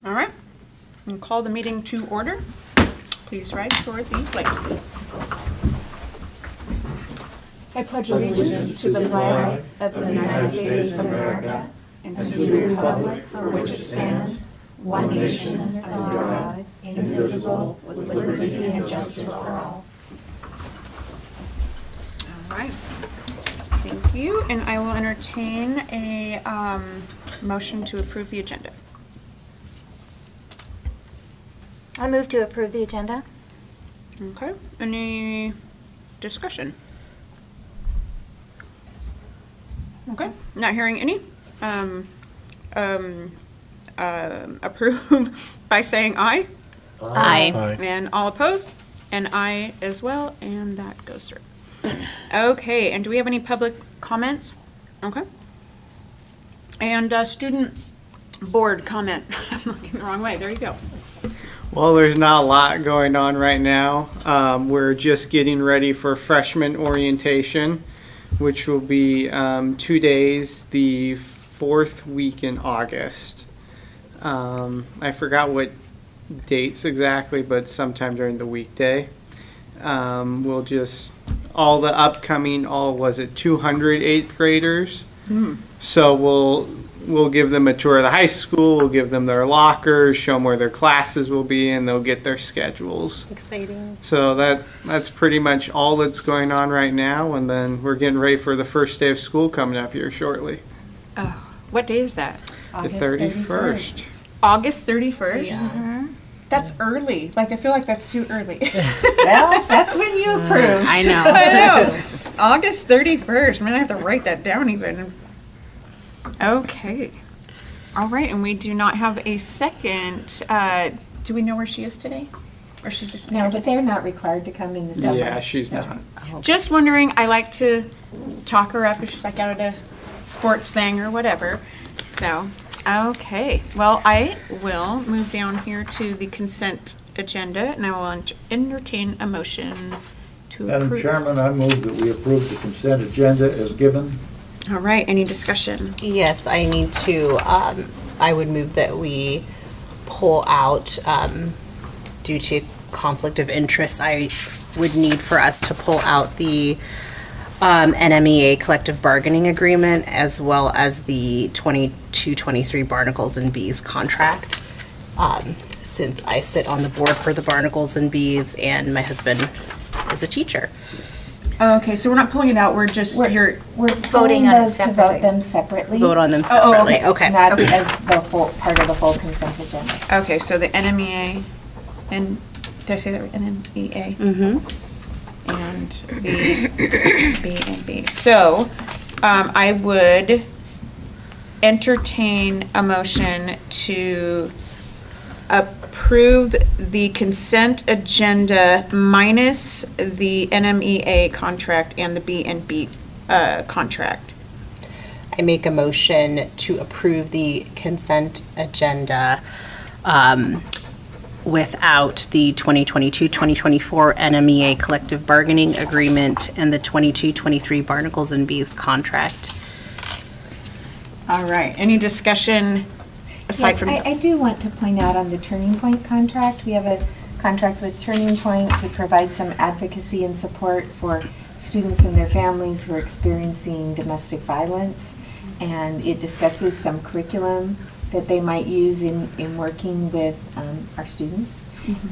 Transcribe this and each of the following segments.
All right, and call the meeting to order. Please rise for the flag salute. I pledge allegiance to the flag of the United States of America and to the republic for which it stands, one nation, under God, indivisible, with liberty and justice for all. All right, thank you, and I will entertain a motion to approve the agenda. I move to approve the agenda. Okay, any discussion? Okay, not hearing any. Approve by saying aye. Aye. And all opposed? And aye as well, and that goes through. Okay, and do we have any public comments? Okay. And student board comment. I'm looking the wrong way, there you go. Well, there's not a lot going on right now. We're just getting ready for freshman orientation, which will be 2 days, the 4th week in August. I forgot what dates exactly, but sometime during the weekday. We'll just, all the upcoming, 200 8th graders? So we'll give them a tour of the high school, we'll give them their lockers, show them where their classes will be, and they'll get their schedules. Exciting. So that's pretty much all that's going on right now, and then we're getting ready for the first day of school coming up here shortly. Oh, what day is that? The 31st. August 31st? Yeah. That's early. Like, I feel like that's too early. Well, that's when you approve. I know. I know. August 31st. I'm going to have to write that down even. Okay. All right, and we do not have a second. Do we know where she is today? Or she's just No, but they're not required to come in the summer. Yeah, she's not. Just wondering, I like to talk her up if she's like out at a sports thing or whatever. So, okay. Well, I will move down here to the consent agenda, and I will entertain a motion to Madam approve. Chairman, I move that we approve the consent agenda as given. All right, any discussion? Yes, I need to, I would move that we pull out, due to conflict of interest, I would need for us to pull out the NMEA collective bargaining agreement as well as the 22-23 Barnacles and Bees contract. Since I sit on the board for the Barnacles and Bees and my husband is a teacher. Okay, so we're not pulling it out, we're just, We're Voting voting on it those to separately. vote them separately. Vote on them Oh, separately. okay. Okay. Not as the whole, part of the whole consent agenda. okay, so the NMEA, and, did I say that right? NMEA? Mm-hmm. And B and B. So, I would entertain a motion to approve the consent agenda minus the NMEA contract and the B and B contract. I make a motion to approve the consent agenda without the 2022-2024 NMEA collective bargaining agreement and the 22-23 Barnacles and Bees contract. All right, any discussion aside Yes, from? I do want to point out on the Turning Point contract, we have a contract with Turning Point to provide some advocacy and support for students and their families who are experiencing domestic violence. And it discusses some curriculum that they might use in working with our students.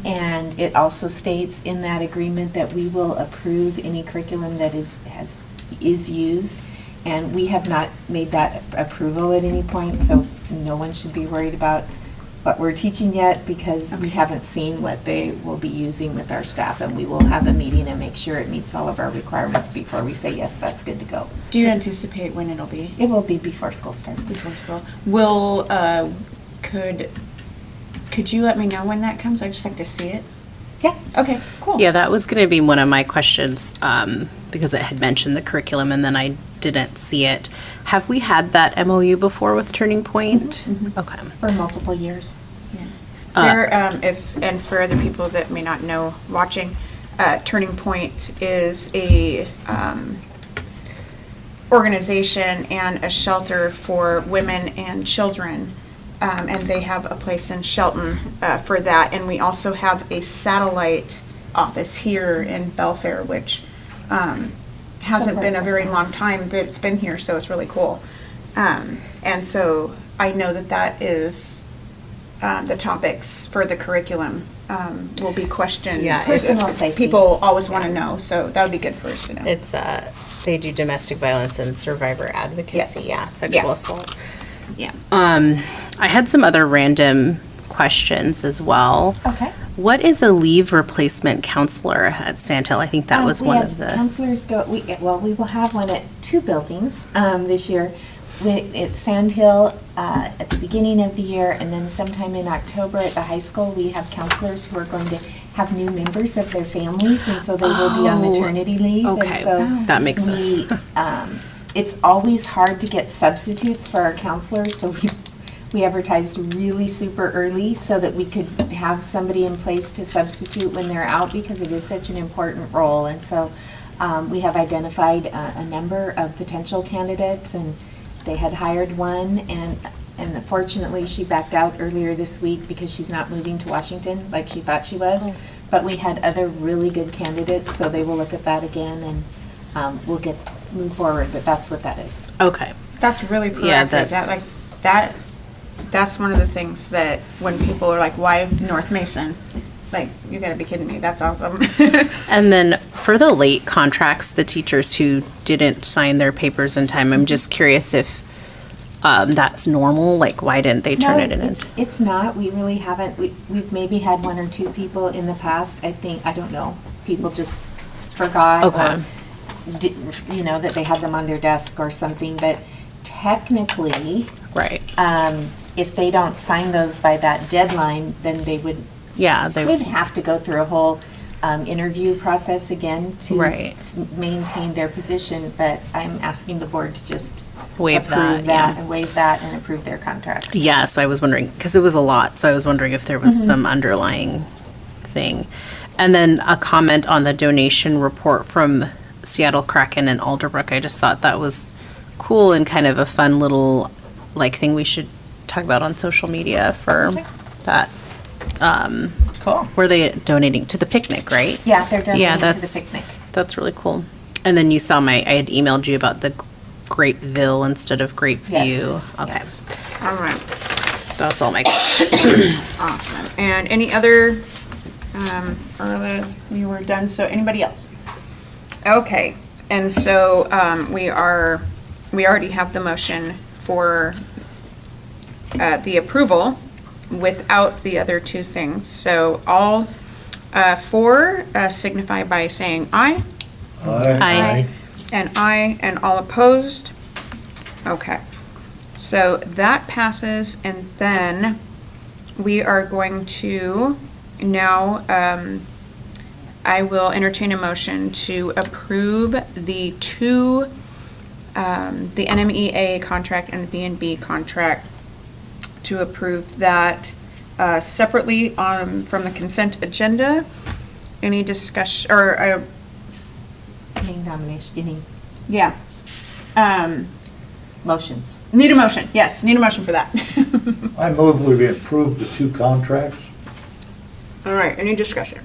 And it also states in that agreement that we will approve any curriculum that is used. And we have not made that approval at any point, so no one should be worried about what we're teaching yet because we haven't seen what they will be using with our staff, and we will have a meeting and make sure it meets all of our requirements before we say, yes, that's good to go. Do you anticipate when it'll be? It will be before school starts. Before school. Will, could you let me know when that comes? I'd just like to see it. Yeah. Okay, cool. Yeah, that was going to be one of my questions because it had mentioned the curriculum and then I didn't see it. Have we had that MOU before with Turning Point? Okay. For multiple years. There, and for other people that may not know watching, Turning Point is a organization and a shelter for women and children and they have a place in Shelton for that. And we also have a satellite office here in Belfair, which hasn't been a very long time that it's been here, so it's really cool. And so I know that that is the topics for the curriculum will be questioned. Yeah, Personal safety. People always want to know, so that would be good for us to know. It's, they do domestic violence and survivor advocacy, Yes. yeah, sexual Yeah. assault. Yeah. I had some other random questions as well. Okay. What is a leave replacement counselor at Sandhill? I think that was one of the. Counselors go, we will have one at 2 buildings this year. At Sandhill at the beginning of the year, and then sometime in October at the high school, we have counselors who are going to have new members of their families, and so they will be on maternity leave. And okay. so That makes sense. It's always hard to get substitutes for our counselors, so we advertised really super early so that we could have somebody in place to substitute when they're out, because it is such an important role. And so we have identified a number of potential candidates, and they had hired one, and unfortunately she backed out earlier this week because she's not moving to Washington like she thought she was. But we had other really good candidates, so they will look at that again, and we'll move forward. But that's what that is. Okay. That's really proactive. Yeah, That's one of the things that when people are like, why North Mason? Like, you gotta be kidding me. That's awesome. And then for the late contracts, the teachers who didn't sign their papers in time, I'm just curious if that's normal. Like, why didn't they turn it in? It's not. We really haven't. We've maybe had 1 or 2 people in the past. I don't know. People just forgot, Okay. or that they had them on their desk or something. But technically, Right. if they don't sign those by that deadline, then they would Yeah, they would have to go through a whole interview process again to Right. maintain their position. But I'm asking the board to just waive approve that. and waive that and approve their contracts. Yeah, so I was wondering, because it was a lot, so I was wondering if there was some underlying thing. And then a comment on the donation report from Seattle Kraken and Alderbrook. I just thought that was cool and kind of a fun little thing we should talk about on social media for that. Cool. Were they donating to the picnic, right? Yeah, they're donating Yeah, to that's the picnic. That's really cool. And then you saw I had emailed you about the Grapeville instead of Grapeview. Yes, Okay, yes. All right. that's all my questions. Awesome. And any other, Arla, you were done, so anybody else? Okay, and so we already have the motion for the approval without the other 2 things. So all 4 signify by saying aye, Aye. and aye, and all opposed. Okay, so that passes, and then we are going to now, I will entertain a motion to approve the 2, the NMEA contract and the B&B contract, to approve that separately from the consent agenda. Any discussion, or, Any nomination, yeah. motions? Need a motion, yes, need a motion for that. I move we approve the 2 contracts. All right, any discussion?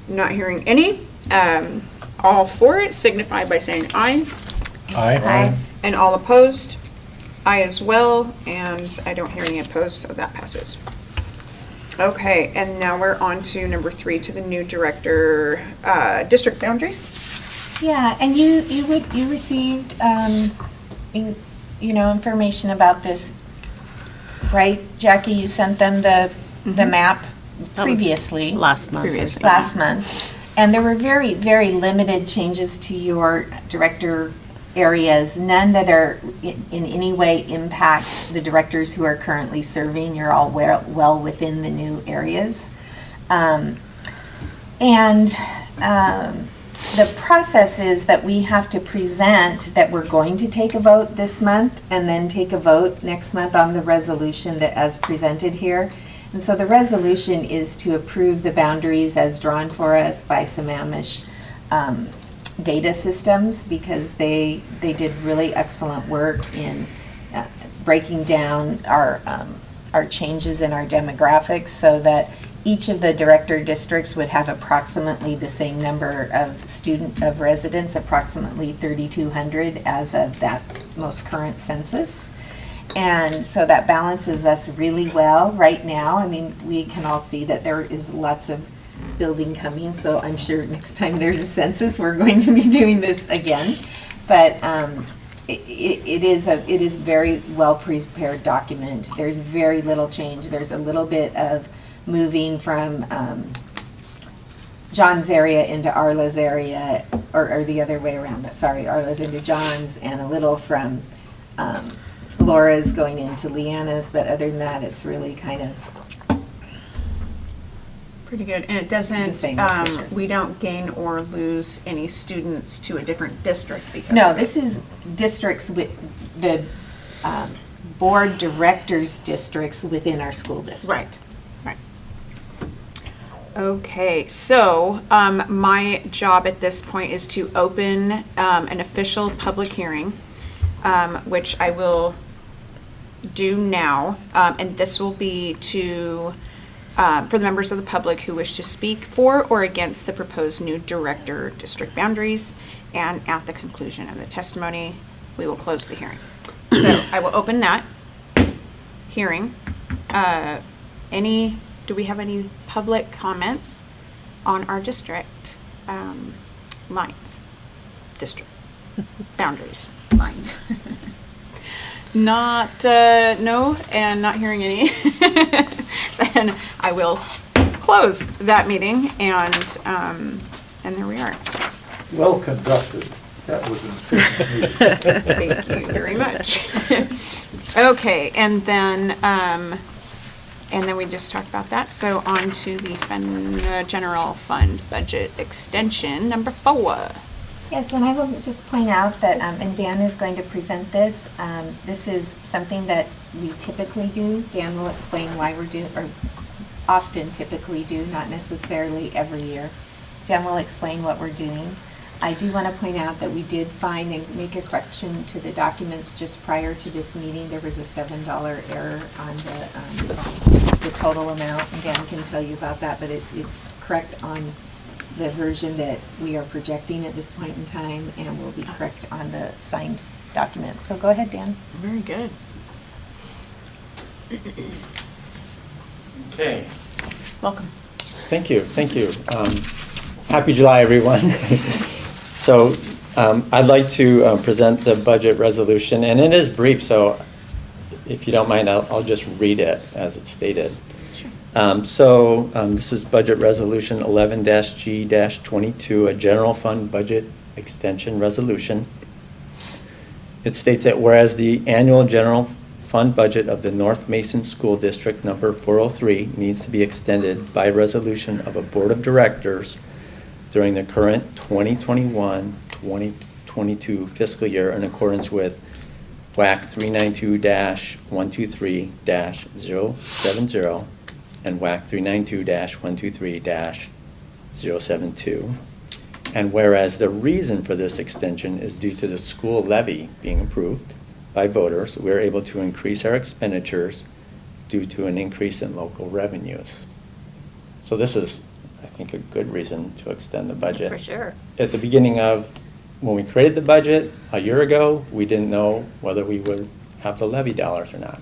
Not hearing any. All for it signify by saying aye, Aye. and all opposed, aye as well, and I don't hear any opposed, so that passes. Okay, and now we're on to number 3, to the new director, district boundaries. Yeah, and you received, information about this, right? Jackie, you sent them the map That was previously. Last month. Previously. Last month. And there were very, very limited changes to your director areas, none that are in any way impact the directors who are currently serving. You're all well within the new areas. The process is that we have to present that we're going to take a vote this month and then take a vote next month on the resolution that as presented here. And so the resolution is to approve the boundaries as drawn for us by Sammamish Data Systems, because they did really excellent work in breaking down our changes in our demographics so that each of the director districts would have approximately the same number of residents, approximately 3,200 as of that most current census. And so that balances us really well right now. I mean, we can all see that there is lots of building coming, so I'm sure next time there's a census, we're going to be doing this again. But it is very well prepared document. There's very little change. There's a little bit of moving from John's area into Arla's area, or the other way around, sorry, Arla's into John's, and a little from Laura's going into Leanna's, but other than that, it's really kind of Pretty good. And it the same, doesn't, that's for sure. we don't gain or lose any students to a different district because No, of it. this is districts with the board directors districts within our school district. Right. Okay, so my job at this point is to open an official public hearing, which I will do now, and this will be to for the members of the public who wish to speak for or against the proposed new director district boundaries, and at the conclusion of the testimony, we will close the hearing. So I will open that hearing. Do we have any public comments on our district lines? District boundaries, lines. No, and not hearing any. Then I will close that meeting, and there we are. Well conducted. That was an efficient meeting. Thank you very much. Okay, and then we just talked about that. So on to the general fund budget extension, number 4. Yes, and I will just point out that, and Dan is going to present this. This is something that we typically do. Dan will explain why we're doing, or often typically do, not necessarily every year. Dan will explain what we're doing. I do want to point out that we did find and make a correction to the documents just prior to this meeting. There was a $7 error on the total amount, and Dan can tell you about that, but it's correct on the version that we are projecting at this point in time, and will be correct on the signed document. So go ahead, Dan. Very good. Okay. Welcome. Thank you. Happy July, everyone. So I'd like to present the budget resolution, and it is brief, so if you don't mind, I'll just read it as it's stated. Sure. This is Budget Resolution 11-G-22, a general fund budget extension resolution. It states that whereas the annual general fund budget of the North Mason School District number 403 needs to be extended by resolution of a board of directors during the current 2021-2022 fiscal year in accordance with WAC 392-123-070 and WAC 392-123-072. And whereas the reason for this extension is due to the school levy being approved by voters, we're able to increase our expenditures due to an increase in local revenues. So this is, I think, a good reason to extend the budget. For sure. At the beginning of, when we created the budget a year ago, we didn't know whether we would have the levy dollars or not.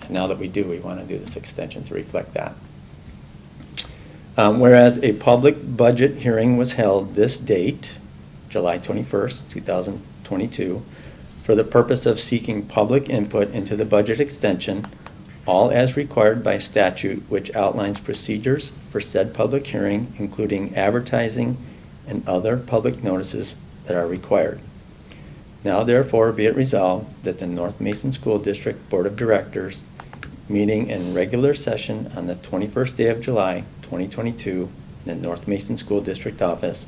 And now that we do, we want to do this extension to reflect that. Whereas a public budget hearing was held this date, July 21st, 2022, for the purpose of seeking public input into the budget extension, all as required by statute, which outlines procedures for said public hearing, including advertising and other public notices that are required. Now therefore be it resolved that the North Mason School District Board of Directors, meeting in regular session on the 21st day of July 2022 in the North Mason School District office,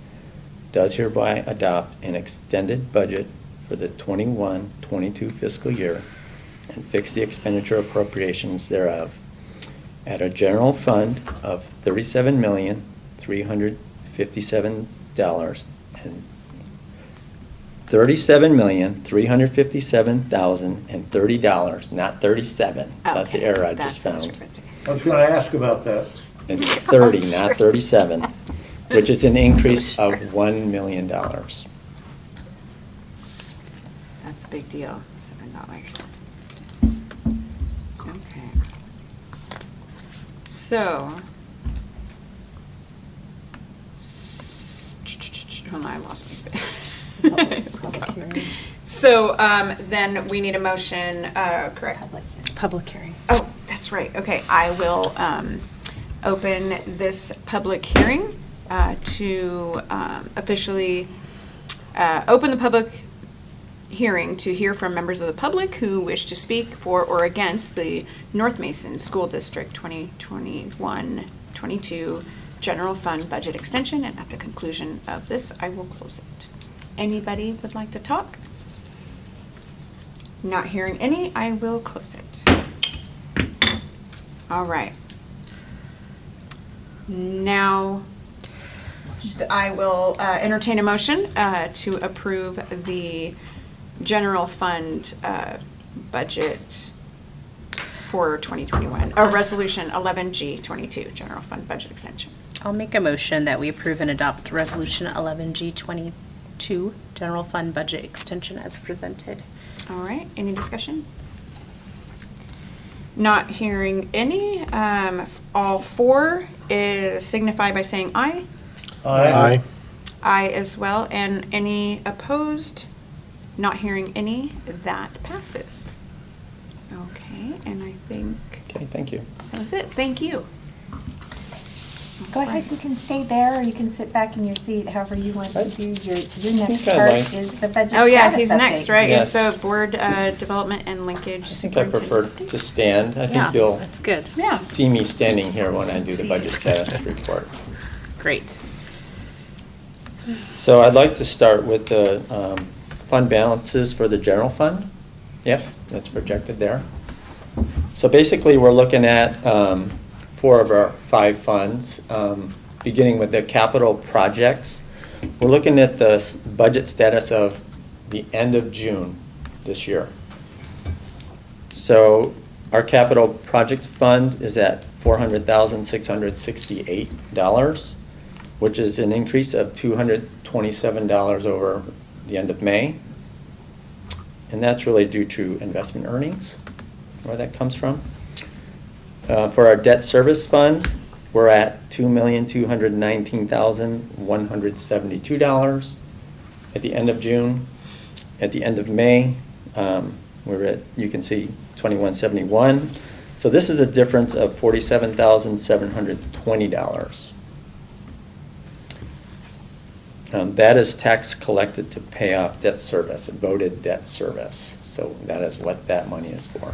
does hereby adopt an extended budget for the 21-22 fiscal year and fix the expenditure appropriations thereof at a general fund of $37,357,000 and $37,357,030, not 37. That's the Okay, error I that's just what I was found. gonna say. I was gonna ask about that. It's 30, not 37, which is an increase of $1 million. That's a big deal, $7. Okay. So. Hold on, I lost my space. So, then we need a motion, correct? Public hearing. Oh, that's right. Okay, I will open this public hearing to officially open the public hearing to hear from members of the public who wish to speak for or against the North Mason School District 2021-22 General Fund Budget Extension, and at the conclusion of this, I will close it. Anybody would like to talk? Not hearing any, I will close it. All right. Now, I will entertain a motion to approve the general fund budget for 2021, or Resolution 11G22, General Fund Budget Extension. I'll make a motion that we approve and adopt Resolution 11G22, General Fund Budget Extension as presented. All right, any discussion? Not hearing any. All four is signify by saying aye. Aye. Aye as well. And any opposed? Not hearing any, that passes. Okay, and I think Okay, thank you. that was it. Thank you. Go ahead, you can stay there, or you can sit back in your seat, however you want to do. Your next I'd part like- is the budget Oh, yeah, status he's next, update. right? Yes. It's Board Development and Linkage I think I prefer Superintendent. to stand. I Yeah, think you'll that's good. Yeah. see me standing here when I do the budget status report. Great. So I'd like to start with the fund balances for the general fund. Yes, that's projected there. So basically, we're looking at 4 of our 5 funds, beginning with the capital projects. We're looking at the budget status of the end of June this year. So our capital project fund is at $400,668, which is an increase of $227 over the end of May. And that's really due to investment earnings, where that comes from. For our debt service fund, we're at $2,219,172 at the end of June. At the end of May, we're at, you can see, $2,171. So this is a difference of $47,720. That is tax collected to pay off debt service, voted debt service. So that is what that money is for.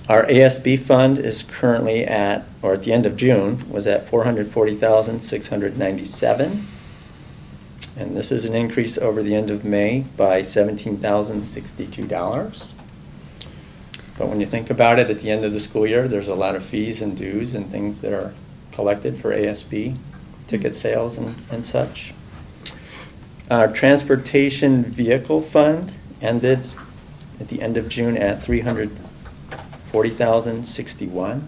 Our ASB fund is currently at, or at the end of June, was at $440,697. And this is an increase over the end of May by $17,062. But when you think about it, at the end of the school year, there's a lot of fees and dues and things that are collected for ASB, ticket sales and such. Our transportation vehicle fund ended at the end of June at $340,061,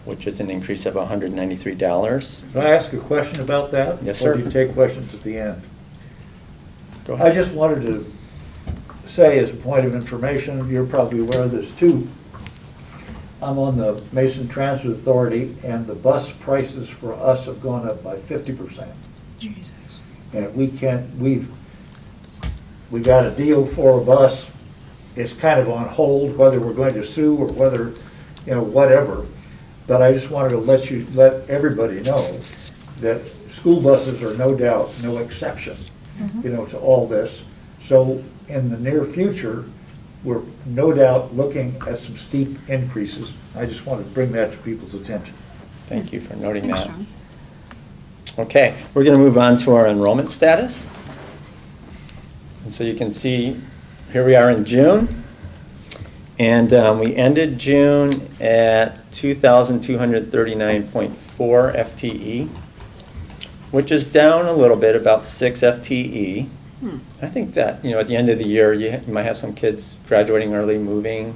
which is an increase of $193. Can I ask a question about that? Yes, sir. Or do you take questions at the end? Go I ahead. just wanted to say, as a point of information, you're probably aware of this too. I'm on the Mason Transit Authority, and the bus prices for us have gone up by 50%. Jesus. And we got a deal for a bus. It's kind of on hold whether we're going to sue or whether, whatever. But I just wanted to let everybody know that school buses are no doubt no exception, to all this. So in the near future, we're no doubt looking at some steep increases. I just wanted to bring that to people's attention. Thank you for noting Thanks, that. John. Okay, we're going to move on to our enrollment status. And so you can see, here we are in June. And we ended June at 2,239.4 FTE, which is down a little bit, about 6 FTE. I think that, at the end of the year, you might have some kids graduating early, moving.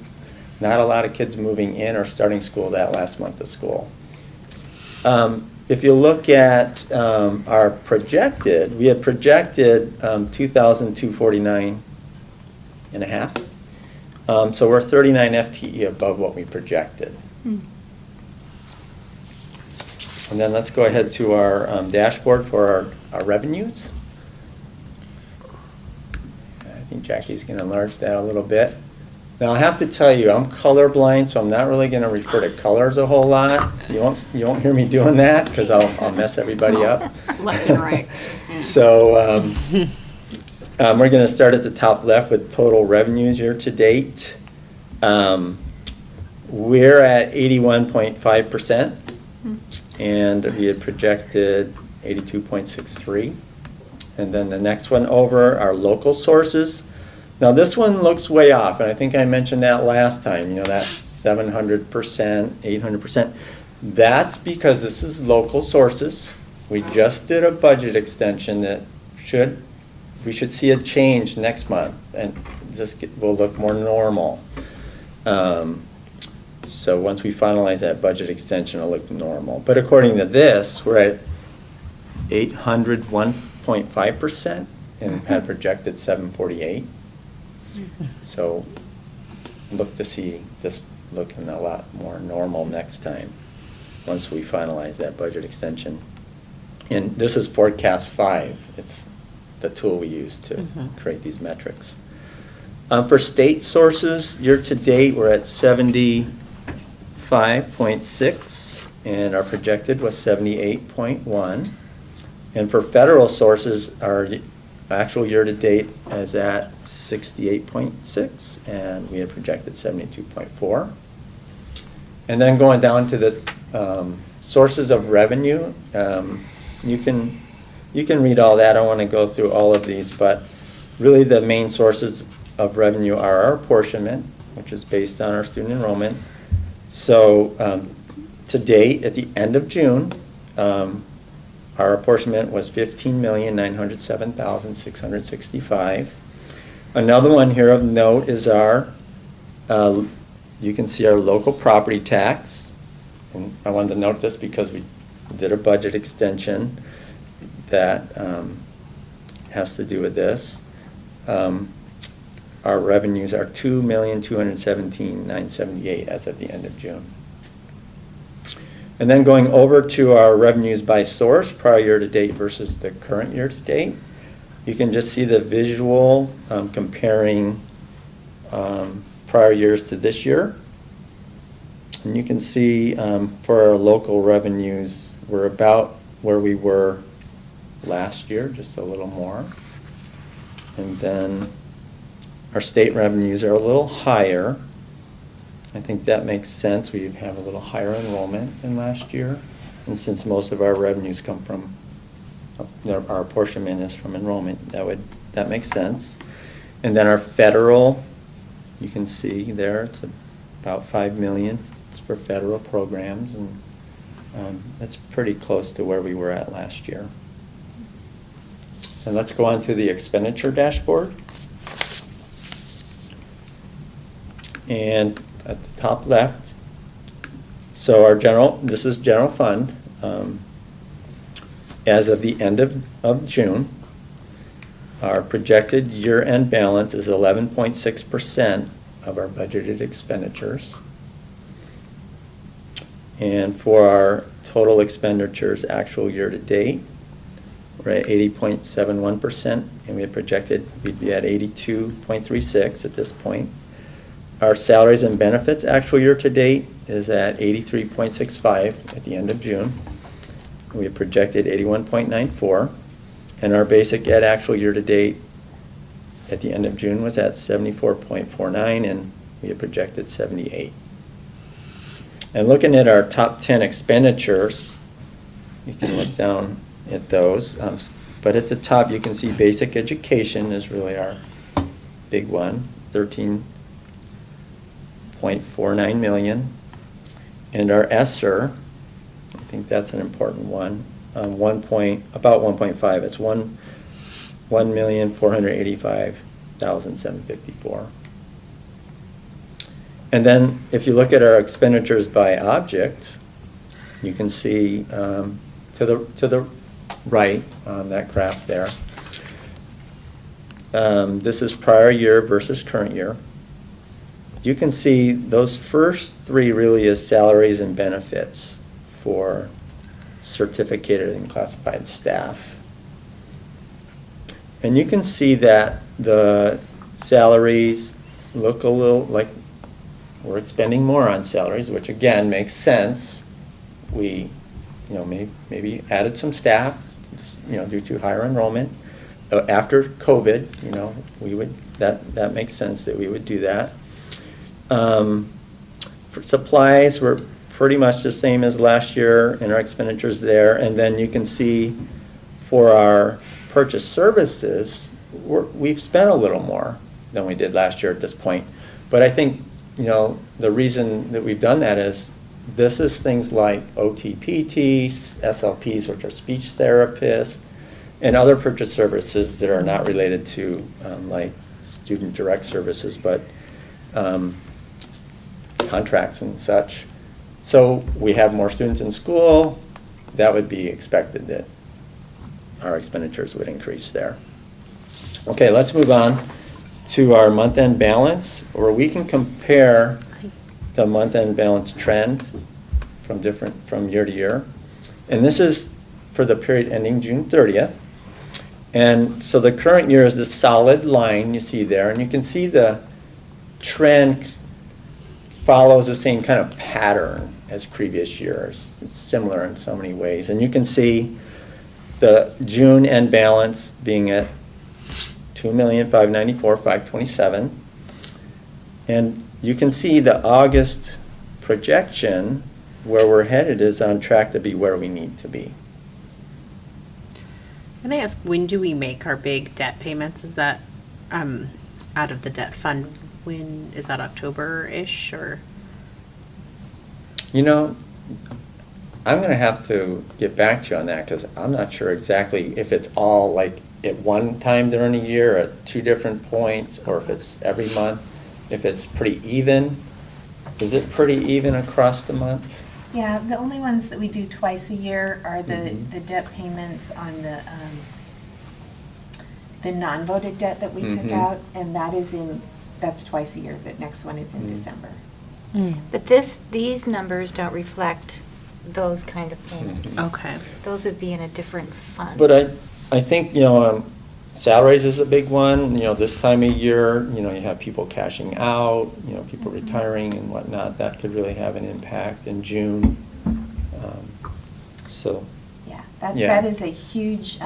Not a lot of kids moving in or starting school that last month of school. If you look at our projected, we had projected 2,249 and a half. So we're 39 FTE above what we projected. And then let's go ahead to our dashboard for our revenues. I think Jackie's going to enlarge that a little bit. Now I have to tell you, I'm colorblind, so I'm not really going to refer to colors a whole lot. You won't hear me doing that because I'll mess everybody up. Left and right. Yeah. So we're going to start at the top left with total revenues year to date. We're at 81.5%, and we had projected 82.63. And then the next one over, our local sources. Now this one looks way off, and I think I mentioned that last time, that 700%, 800%. That's because this is local sources. We just did a budget extension that we should see a change next month, and this will look more normal. So once we finalize that budget extension, it'll look normal. But according to this, we're at 801.5% and had projected 748. So look to see this looking a lot more normal next time once we finalize that budget extension. And this is Forecast 5. It's the tool we use to create these metrics. For state sources, year to date, we're at 75.6, and our projected was 78.1. And for federal sources, our actual year to date is at 68.6, and we had projected 72.4. And then going down to the sources of revenue, you can read all that. I don't want to go through all of these, but really the main sources of revenue are our apportionment, which is based on our student enrollment. So to date, at the end of June, our apportionment was $15,907,665. Another one here of note is our, you can see our local property tax. And I wanted to note this because we did a budget extension that has to do with this. Our revenues are $2,217,978 as of the end of June. And then going over to our revenues by source, prior year to date versus the current year to date, you can just see the visual comparing prior years to this year. And you can see for our local revenues, we're about where we were last year, just a little more. And then our state revenues are a little higher. I think that makes sense. We have a little higher enrollment than last year. And since most of our revenues come from, our apportionment is from enrollment, that makes sense. And then our federal, you can see there, it's about $5 million. It's for federal programs, and that's pretty close to where we were at last year. And let's go on to the expenditure dashboard. And at the top left, so this is general fund. As of the end of June, our projected year-end balance is 11.6% of our budgeted expenditures. And for our total expenditures actual year-to-date, we're at 80.71%, and we had projected we'd be at 82.36 at this point. Our salaries and benefits actual year-to-date is at 83.65 at the end of June. We had projected 81.94, and our basic ed actual year-to-date at the end of June was at 74.49, and we had projected 78. And looking at our top 10 expenditures, you can look down at those. But at the top, you can see basic education is really our big one, $13.49 million. And our ESSER, I think that's an important one, about 1.5. It's 1 $1,485,754. And then if you look at our expenditures by object, you can see to the right on that graph there. This is prior year versus current year. You can see those first three really is salaries and benefits for certificated and classified staff. And you can see that the salaries look a little like we're expending more on salaries, which again makes sense. We, maybe added some staff, due to higher enrollment. After COVID, that makes sense that we would do that. For supplies, we're pretty much the same as last year in our expenditures there. And then you can see for our purchase services, we've spent a little more than we did last year at this point. But I think, the reason that we've done that is this is things like OTPTs, SLPs, which are speech therapists, and other purchase services that are not related to like student direct services, but contracts and such. So we have more students in school. That would be expected that our expenditures would increase there. Okay, let's move on to our month-end balance, where we can compare the month-end balance trend from year to year. And this is for the period ending June 30th. And so the current year is the solid line you see there, and you can see the trend follows the same kind of pattern as previous years. It's similar in so many ways. And you can see the June end balance being at $2,594,527. And you can see the August projection where we're headed is on track to be where we need to be. Can I ask, when do we make our big debt payments? Is that out of the debt fund? When is that, October-ish or? I'm going to have to get back to you on that because I'm not sure exactly if it's all like at one time during a year at two different points, or if it's every month, if it's pretty even. Is it pretty even across the months? Yeah, the only ones that we do twice a year are the debt payments on the non-voted debt that we took out, and that's twice a year. The next one is in December. But these numbers don't reflect those kind of payments. Okay. Those would be in a different fund. But I think, salaries is a big one. This time of year, you have people cashing out, people retiring and whatnot. That could really have an impact in June. That is a huge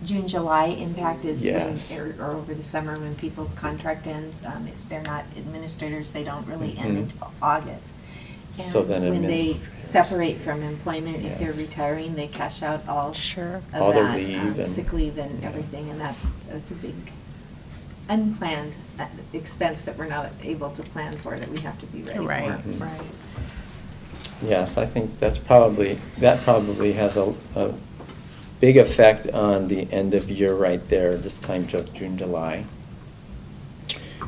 June, July impact is Yes. when, or over the summer when people's contract ends. If they're not administrators, they don't really end until August. And So then when they administrators. separate from employment, if they're Yes. retiring, they cash out all of All the that, leave and- sick leave and yeah. everything, and that's a big unplanned expense that we're not able to plan for, that we have to be ready Right, for. right. Yes, I think that probably has a big effect on the end of year right there, this time June, July.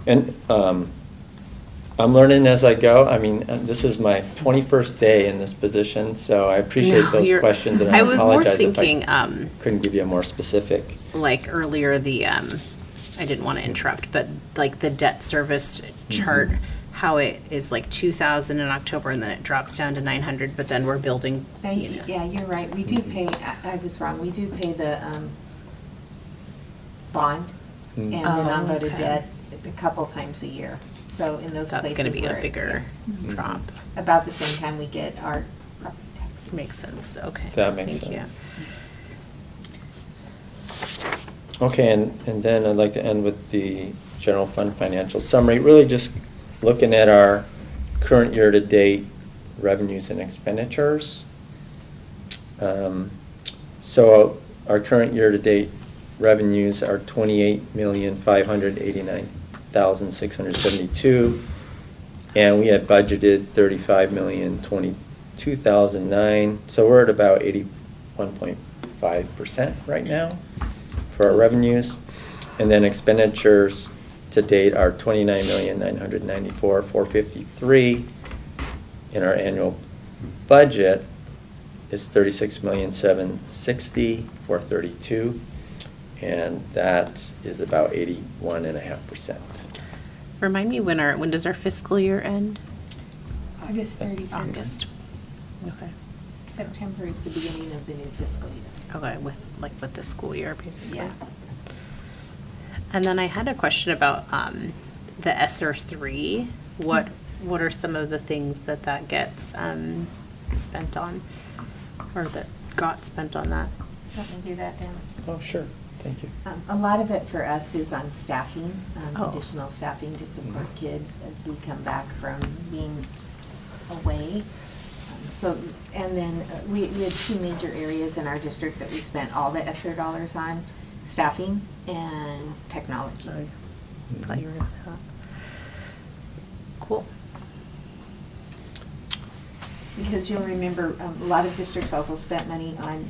And I'm learning as I go. I mean, this is my 21st day in this position, so I appreciate those questions, and I was more apologize thinking, if I couldn't give you a more specific. like earlier, I didn't want to interrupt, but like the debt service chart, how it is like 2,000 in October and then it drops down to 900, but then we're building, Yeah, you're right. We do pay, I was wrong, we do pay the bond and the non-voted okay. debt a couple times a year. So in those places That's going to be a where- bigger drop. About the same time we get our property taxes. Makes sense, okay. That makes Thank you. sense. Okay, and then I'd like to end with the general fund financial summary, really just looking at our current year-to-date revenues and expenditures. So our current year-to-date revenues are $28,589,672, and we had budgeted $35,022,009, so we're at about 81.5% right now for our revenues. And then expenditures to date are $29,994,453. And our annual budget is $36,760,432. And that is about 81.5%. Remind me when does our fiscal year end? August 31st. August. Okay. September is the beginning of the new fiscal year. Okay, with the school year, basically. Yeah. And then I had a question about the ESSER 3. What are some of the things that gets spent on, or that got spent on that? Let me do that, Dan. Oh, sure. Thank you. A lot of it for us is on staffing, Oh. additional staffing to support kids as we come back from being away. And then we had two major areas in our district that we spent all the ESSER dollars on: staffing and technology. Sorry. Thought you were gonna say that. Cool. Because you'll remember, a lot of districts also spent money on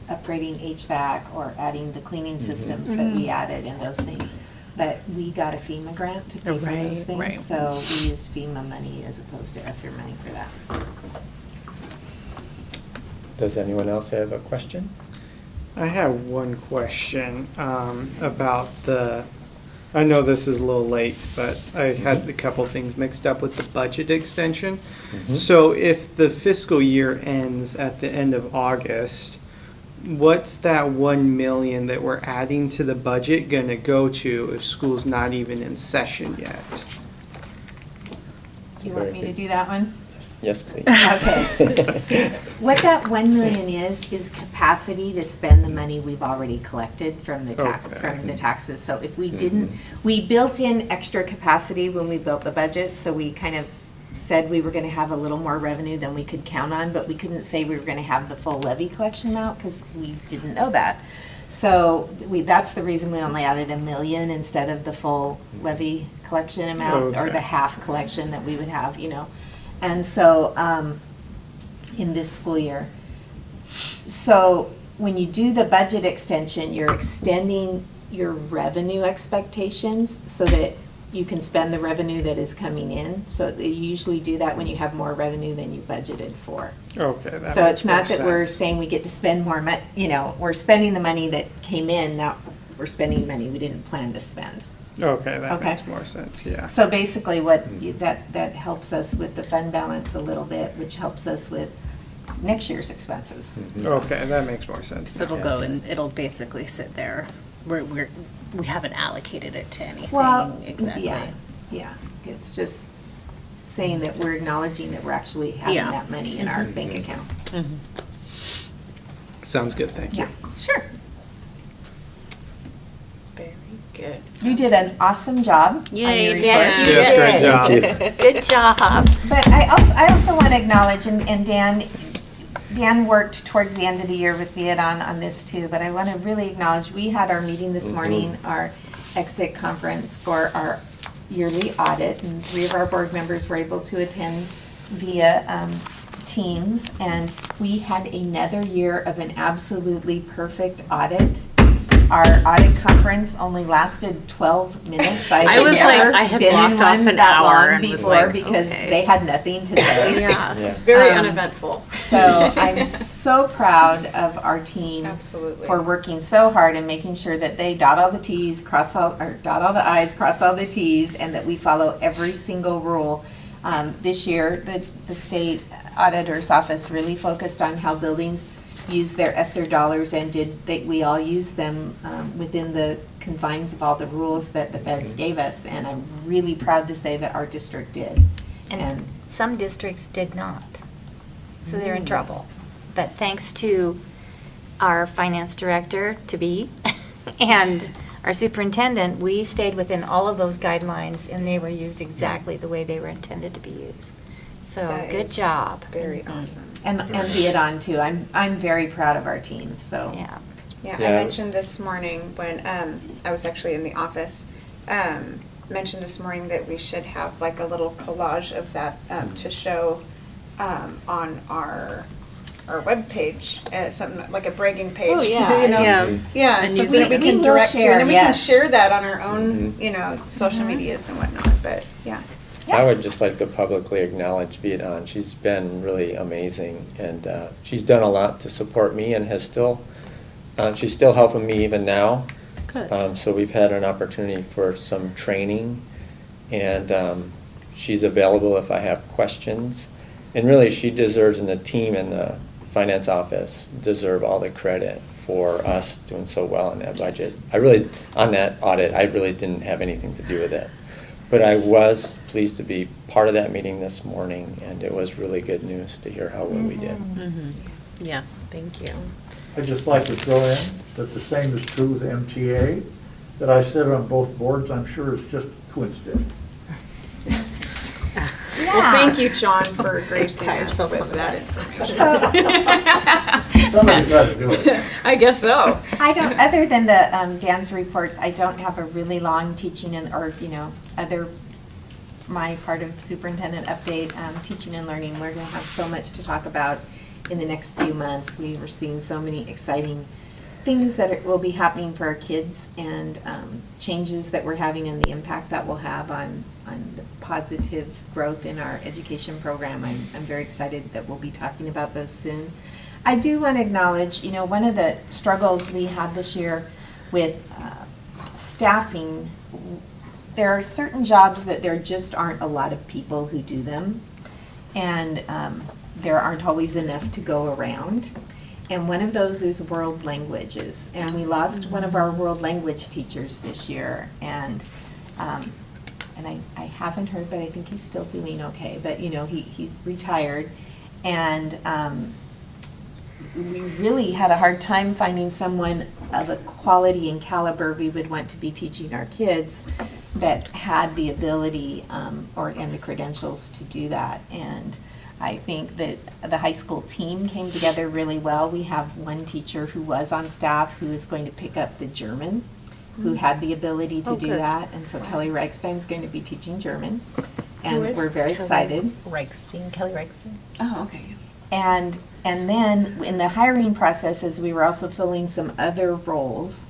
upgrading HVAC or adding the cleaning systems that we added and those things. But we got a FEMA grant to pay for those things, Right. so we used FEMA money as opposed to ESSER money for that. Does anyone else have a question? I have one question about I know this is a little late, but I had a couple things mixed up with the budget extension. So if the fiscal year ends at the end of August, what's that 1 million that we're adding to the budget gonna go to if school's not even in session yet? Do you want me to do that one? Yes, please. Okay. What that 1 million is capacity to spend the money we've already collected from the taxes. So if we didn't, we built in extra capacity when we built the budget, so we kind of said we were gonna have a little more revenue than we could count on, but we couldn't say we were gonna have the full levy collection amount, because we didn't know that. So that's the reason we only added 1 million instead of the full levy collection amount, or Okay. the half collection that we would have, And so, in this school year. So when you do the budget extension, you're extending your revenue expectations so that you can spend the revenue that is coming in. So they usually do that when you have more revenue than you budgeted for. Okay, that So makes it's not more that we're sense. saying we get to spend more money, we're spending the money that came in, now we're spending money we didn't plan to spend. Okay, that Okay. makes more sense, yeah. So basically that helps us with the fund balance a little bit, which helps us with next year's expenses. Okay, that makes more sense. So it'll now. go and it'll basically sit there. We haven't allocated it to anything Well, exactly. yeah, it's just saying that we're acknowledging that we're actually having Yeah. that money in our bank account. Sounds good, thank you. Yeah, sure. Very good. You did an awesome job. on Yay, your you Yes, you report. Yes, great job. did. Good job. But I also want to acknowledge, and Dan worked towards the end of the year with Vietnam on this too, but I want to really acknowledge, we had our meeting this morning, our exit conference for our yearly audit, and 3 of our board members were able to attend via Teams, and we had another year of an absolutely perfect audit. Our audit conference only lasted 12 minutes. I was like, I had blocked off an hour and was before like, because okay. they had nothing to say. Yeah. Very Um, uneventful. So I'm so proud of our team. Absolutely. For working so hard and making sure that they dot all the Ts, dot all the Is, cross all the Ts, and that we follow every single rule. This year, the state auditor's office really focused on how buildings use their ESSER dollars, and we all use them within the confines of all the rules that the feds gave us. And I'm really proud to say that our district did. And some districts did not. So they're in trouble. But thanks to our finance director, to-be, and our superintendent, we stayed within all of those guidelines, and they were used exactly the way they were intended to be used. So, That good is job. Very awesome. And Vietnam too. I'm very proud of our team, so. Yeah. Yeah, I Yeah. mentioned this morning when I was actually in the office, mentioned this morning that we should have like a little collage of that to show on our our webpage, something like a bragging page. Oh, yeah, you know? yeah. Yeah, And so use that it. we We can will direct to, share, and then we can yes. share that on our own, you know, social medias and whatnot, but, yeah. I would just like to publicly acknowledge Viet. She's been really amazing, and she's done a lot to support me and has still, she's still helping me even now. Good. So we've had an opportunity for some training, and she's available if I have questions. And really, she deserves, and the team in the finance office deserve all the credit for us doing so well in that budget. I really, on that audit, I really didn't have anything to do with it. But I was pleased to be part of that meeting this morning, and it was really good news to hear how well we did. Yeah, thank you. I'd just like to throw in that the same is true with MTA, that I sit on both boards. I'm sure it's just coincidence. Well, thank you, John, for gracing Tie us yourself with up. that information. Somebody's got to do it. I guess so. I don't, other than the Dan's reports, I don't have a really long teaching and, or, you know, my part of superintendent update, teaching and learning. We're going to have so much to talk about in the next few months. We were seeing so many exciting things that will be happening for our kids, and changes that we're having and the impact that will have on the positive growth in our education program. I'm very excited that we'll be talking about those soon. I do want to acknowledge, you know, one of the struggles we had this year with staffing, there are certain jobs that there just aren't a lot of people who do them, and there aren't always enough to go around. And one of those is world languages. And we lost one of our world language teachers this year. And I haven't heard, but I think he's still doing okay. But, you know, he's retired. And we really had a hard time finding someone of a quality and caliber we would want to be teaching our kids that had the ability and the credentials to do that. And I think that the high school team came together really well. We have one teacher who was on staff who is going to pick up the German, who had the ability to do good. that. And so Kelly Reichstein's going to be teaching German. And is? we're very excited. Kelly Reichstein. Oh, okay. And then in the hiring process, as we were also filling some other roles,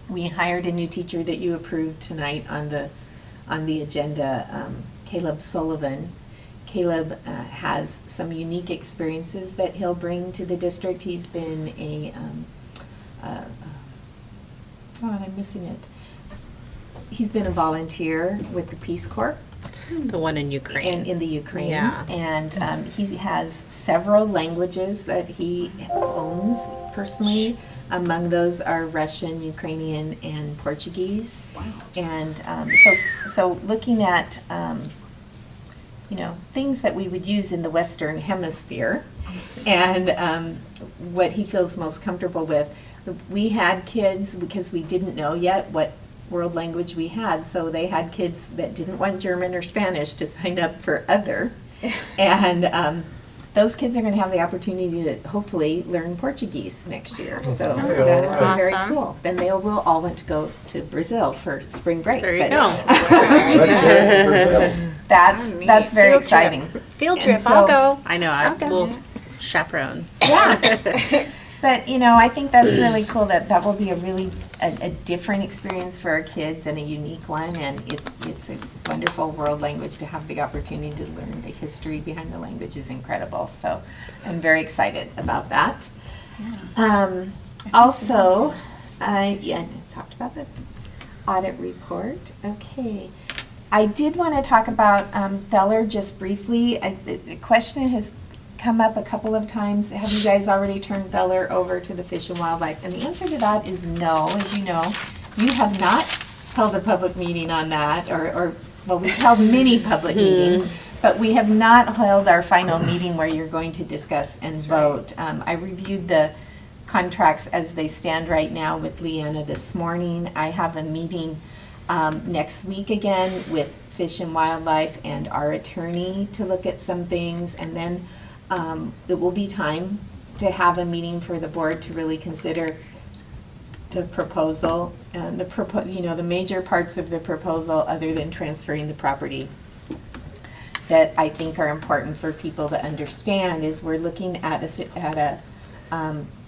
we hired a new teacher that you approved tonight on the agenda, Caleb Sullivan. Caleb has some unique experiences that he'll bring to the district. He's been I'm missing it. He's been a volunteer with the Peace Corps. The one in Ukraine. In the Ukraine. Yeah. And he has several languages that he owns personally. Among those are Russian, Ukrainian, and Portuguese. Wow. And so looking at you know, things that we would use in the Western Hemisphere, and what he feels most comfortable with. We had kids, because we didn't know yet what world language we had, so they had kids that didn't want German or Spanish to sign up for other. And those kids are going to have the opportunity to hopefully learn Portuguese next year. So Oh, that's been very awesome. cool. Then they will all want to go to Brazil for spring break. There you but- go. That's Neat. that's very Field trip. exciting. Field And trip, so- I'll go. I know, I'll go. will chaperone. Yeah. But, you know, I think that's really cool that will be a really, a different experience for our kids and a unique one. And it's a wonderful world language to have the opportunity to learn. The history behind the language is incredible. So I'm very excited about that. Also, I talked about the audit report. Okay. I did want to talk about Feller just briefly. The question has come up a couple of times. Have you guys already turned Feller over to the Fish and Wildlife? And the answer to that is no. As you know, you have not held a public meeting on that, or well, we've held many public meetings, but we have not held our final meeting where you're going to discuss and vote. I reviewed the contracts as they stand right now with Leanna this morning. I have a meeting next week again with Fish and Wildlife and our attorney to look at some things, and then it will be time to have a meeting for the board to really consider the proposal and the major parts of the proposal other than transferring the property. that I think are important for people to understand is we're looking at a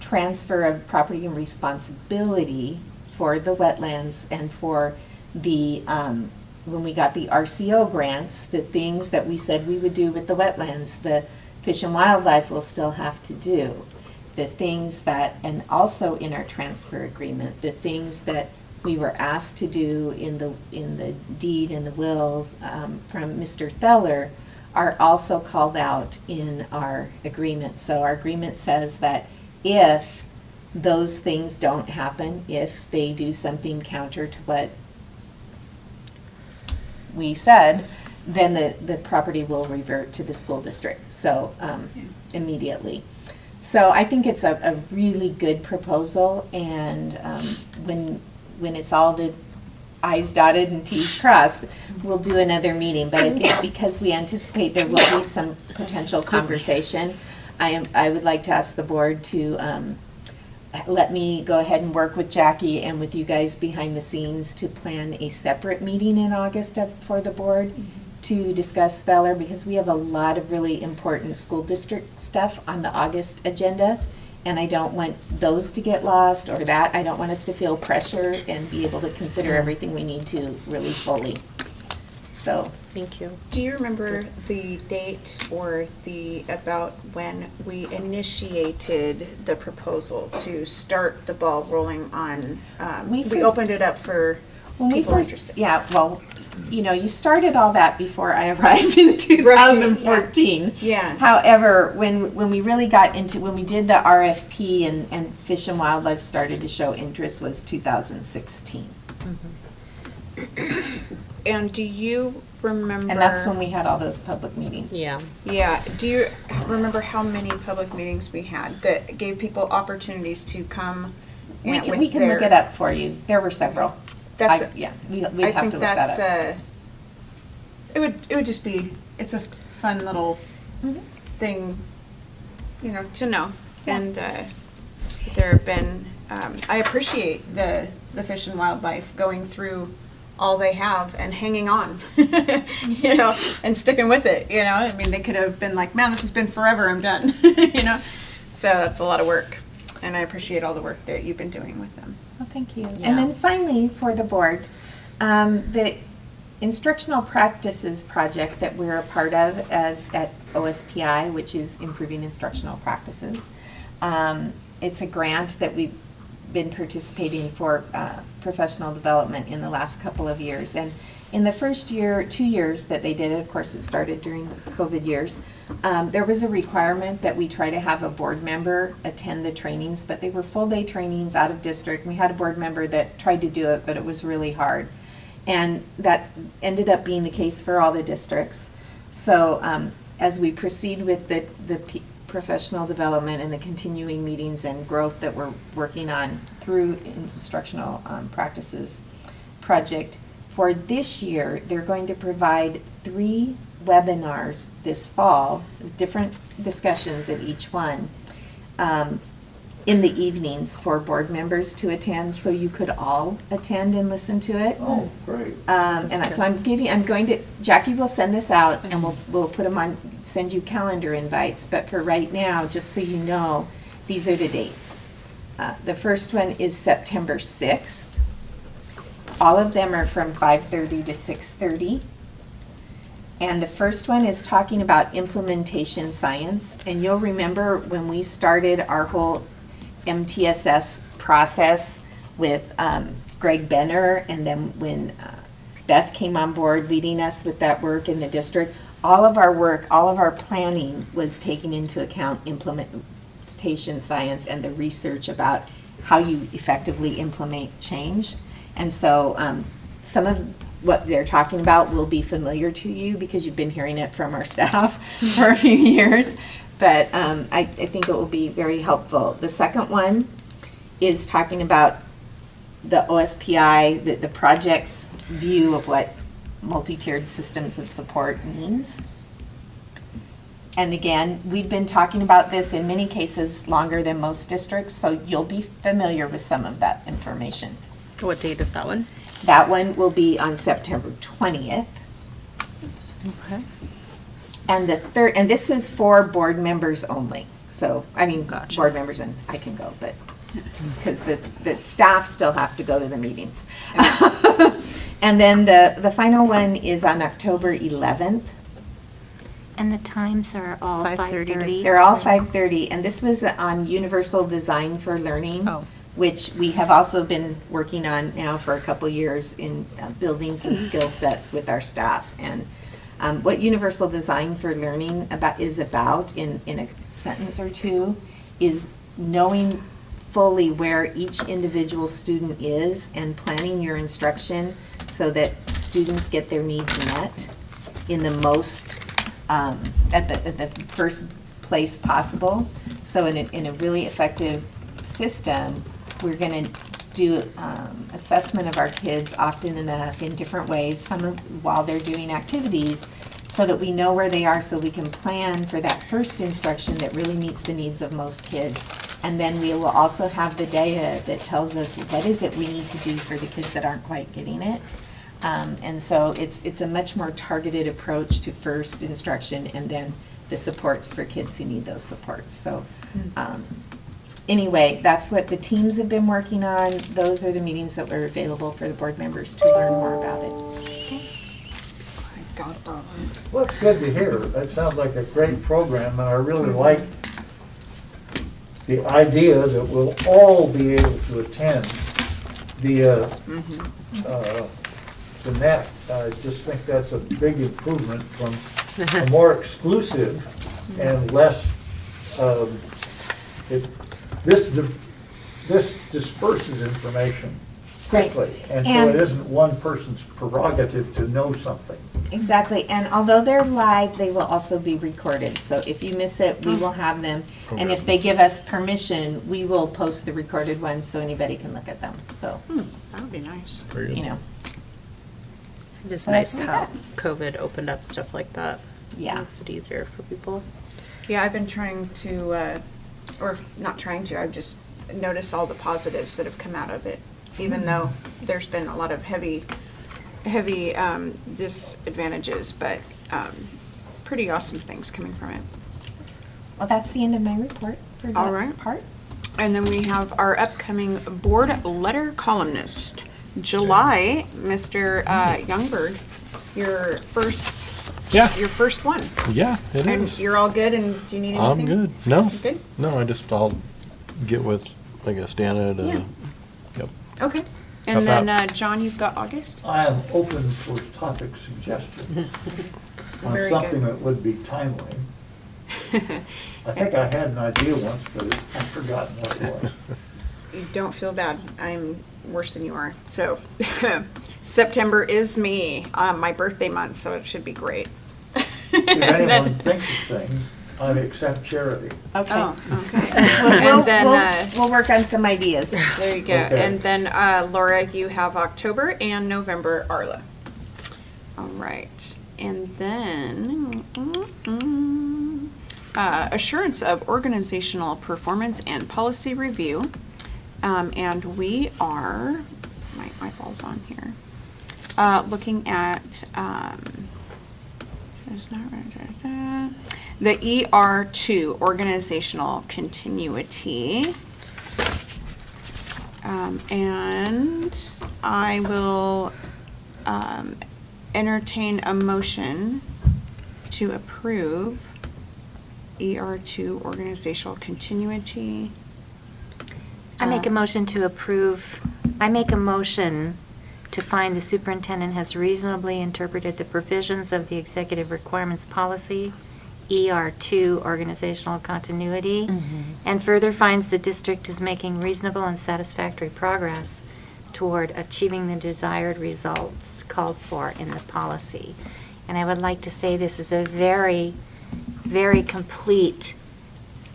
transfer of property and responsibility for the wetlands and for the, when we got the RCO grants, the things that we said we would do with the wetlands, the Fish and Wildlife will still have to do. The things that, and also in our transfer agreement, the things that we were asked to do in the deed and the wills from Mr. Theller are also called out in our agreement. So our agreement says that if those things don't happen, if they do something counter to what we said, then the property will revert to the school district, so immediately. So I think it's a really good proposal, and when it's all the I's dotted and T's crossed, we'll do another meeting. But I think because we anticipate there will be some potential conversation, I would like to ask the board to let me go ahead and work with Jackie and with you guys behind the scenes to plan a separate meeting in August for the board to discuss Theller, because we have a lot of really important school district stuff on the August agenda, and I don't want those to get lost, or that I don't want us to feel pressure and be able to consider everything we need to really fully. So Thank you. Do you remember the date or about when we initiated the proposal to start the ball rolling on, we opened it up for people interested? Yeah, well, you know, you started all that before I arrived in 2014. Yeah. However, when we really got into, when we did the RFP and Fish and Wildlife started to show interest was 2016. And do you remember? And that's when we had all those public meetings. Yeah. Yeah. Do you remember how many public meetings we had that gave people opportunities to come? We can look it up for you. There were several. That's we'd I have think to look that's that up. it would just be, it's a fun little thing, you know, to know. Yeah. And there have been I appreciate the Fish and Wildlife going through all they have and hanging on, you know, and sticking with it, you know. I mean, they could have been like, man, this has been forever, I'm done, you know. So that's a lot of work, and I appreciate all the work that you've been doing with them. Well, thank you. Yeah. And then finally, for the board, the Instructional Practices project that we're a part of at OSPI, which is Improving Instructional Practices. It's a grant that we've been participating for professional development in the last couple of years. And in the first 2 years that they did it, of course it started during the COVID years, there was a requirement that we try to have a board member attend the trainings, but they were full-day trainings out of district. We had a board member that tried to do it, but it was really hard. And that ended up being the case for all the districts. So as we proceed with the professional development and the continuing meetings and growth that we're working on through Instructional Practices project, for this year, they're going to provide 3 webinars this fall, different discussions at each one, in the evenings for board members to attend, so you could all attend and listen to it. Oh, great. So Jackie will send this out, and we'll put them on, send you calendar invites, but for right now, just so you know, these are the dates. The first one is September 6th. All of them are from 5:30 to 6:30. And the first one is talking about implementation science. And you'll remember when we started our whole MTSS process with Greg Benner, and then when Beth came on board leading us with that work in the district, all of our work, all of our planning was taking into account implementation science and the research about how you effectively implement change. And so some of what they're talking about will be familiar to you because you've been hearing it from our staff for a few years. But I think it will be very helpful. The second one is talking about the OSPI, the project's view of what multi-tiered systems of support means. And again, we've been talking about this in many cases longer than most districts, so you'll be familiar with some of that information. What date is that one? That one will be on September 20th. Okay. And the third, and this was for board members only. So, I mean, Gotcha. board members and I can go, but, because the staff still have to go to the meetings. And then the final one is on October 11th. And the times are all 5:30 to 5:30. They're all 5:30, and this was on universal design for learning. Oh. Which we have also been working on now for a couple years in building some skill sets with our staff. And what universal design for learning is about, in a sentence or two, is knowing fully where each individual student is and planning your instruction so that students get their needs met in the most, at the first place possible. So in a really effective system, we're going to do assessment of our kids often enough in different ways, while they're doing activities, so that we know where they are, so we can plan for that first instruction that really meets the needs of most kids. And then we will also have the data that tells us what is it we need to do for the kids that aren't quite getting it. And so it's a much more targeted approach to first instruction and then the supports for kids who need those supports. So anyway, that's what the teams have been working on. Those are the meetings that were available for the board members to learn more about it. Well, it's good to hear. That sounds like a great program, and I really like the idea that we'll all be able to attend via the net. I just think that's a big improvement from a more exclusive and less, this disperses information quickly. And so it isn't one person's prerogative to know something. Exactly, and although they're live, they will also be recorded. So if you miss it, we will have them. And if they give us permission, we will post the recorded ones so anybody can look at them. So, That would be nice. you know, It is Well, nice that's how good. COVID opened up stuff like that. Yeah. Makes it easier for people. Yeah, I've been trying to, or not trying to, I've just noticed all the positives that have come out of it, even though there's been a lot of heavy disadvantages, but pretty awesome things coming from it. well, that's the end of my report for that All right. part. And then we have our upcoming board letter columnist, July, Mr. Youngberg, your first one. Yeah, it And is. you're all good, and do you need anything? I'm good. No. You good? No, I'll get with, I guess, Dana to, Yeah. yep. Okay. How And then, about- John, you've got August? I am open for topic suggestions on Very something good. that would be timely. I think I had an idea once, but I've forgotten what it was. You don't feel bad. I'm worse than you are. So, September is my birthday month, so it should be great. If anyone thinks of things, I accept charity. Okay. Oh, okay. We'll, And then, we'll work on some ideas. there you go. Okay. And then, Laura, you have October and November, Arla. All right. And then, assurance of organizational performance and policy review. And we are, my ball's on here, looking at, the ER2, organizational continuity. And I will entertain a motion to approve ER2, organizational continuity. I make a motion to approve, I make a motion to find the superintendent has reasonably interpreted the provisions of the executive requirements policy, ER2, organizational continuity, and further finds the district is making reasonable and satisfactory progress toward achieving the desired results called for in the policy. And I would like to say this is a very, very complete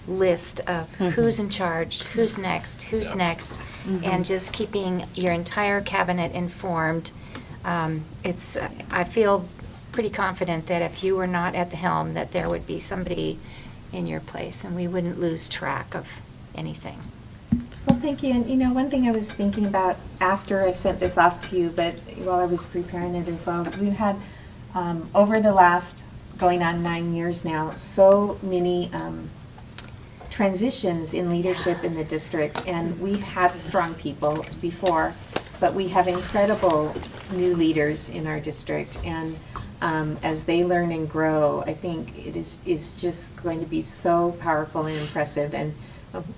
list of who's in charge, who's next, and just keeping your entire cabinet informed. I feel pretty confident that if you were not at the helm, that there would be somebody in your place, and we wouldn't lose track of anything. Well, thank you. And, you know, one thing I was thinking about after I sent this off to you, but while I was preparing it as well, is we've had, over the last going on 9 years now, so many transitions in leadership in the district, and we've had strong people before, but we have incredible new leaders in our district, and as they learn and grow, I think it's just going to be so powerful and impressive. And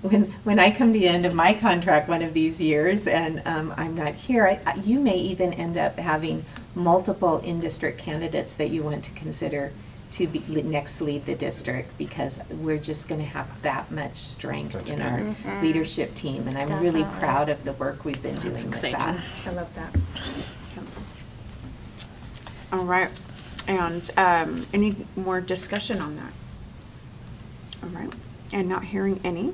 when I come to the end of my contract one of these years and I'm not here, you may even end up having multiple in-district candidates that you want to consider to be next lead the district, because we're just going to have that much strength in our leadership team, and I'm really proud of the work we've been doing with that. I love that. All right, and any more discussion on that? All right, and not hearing any.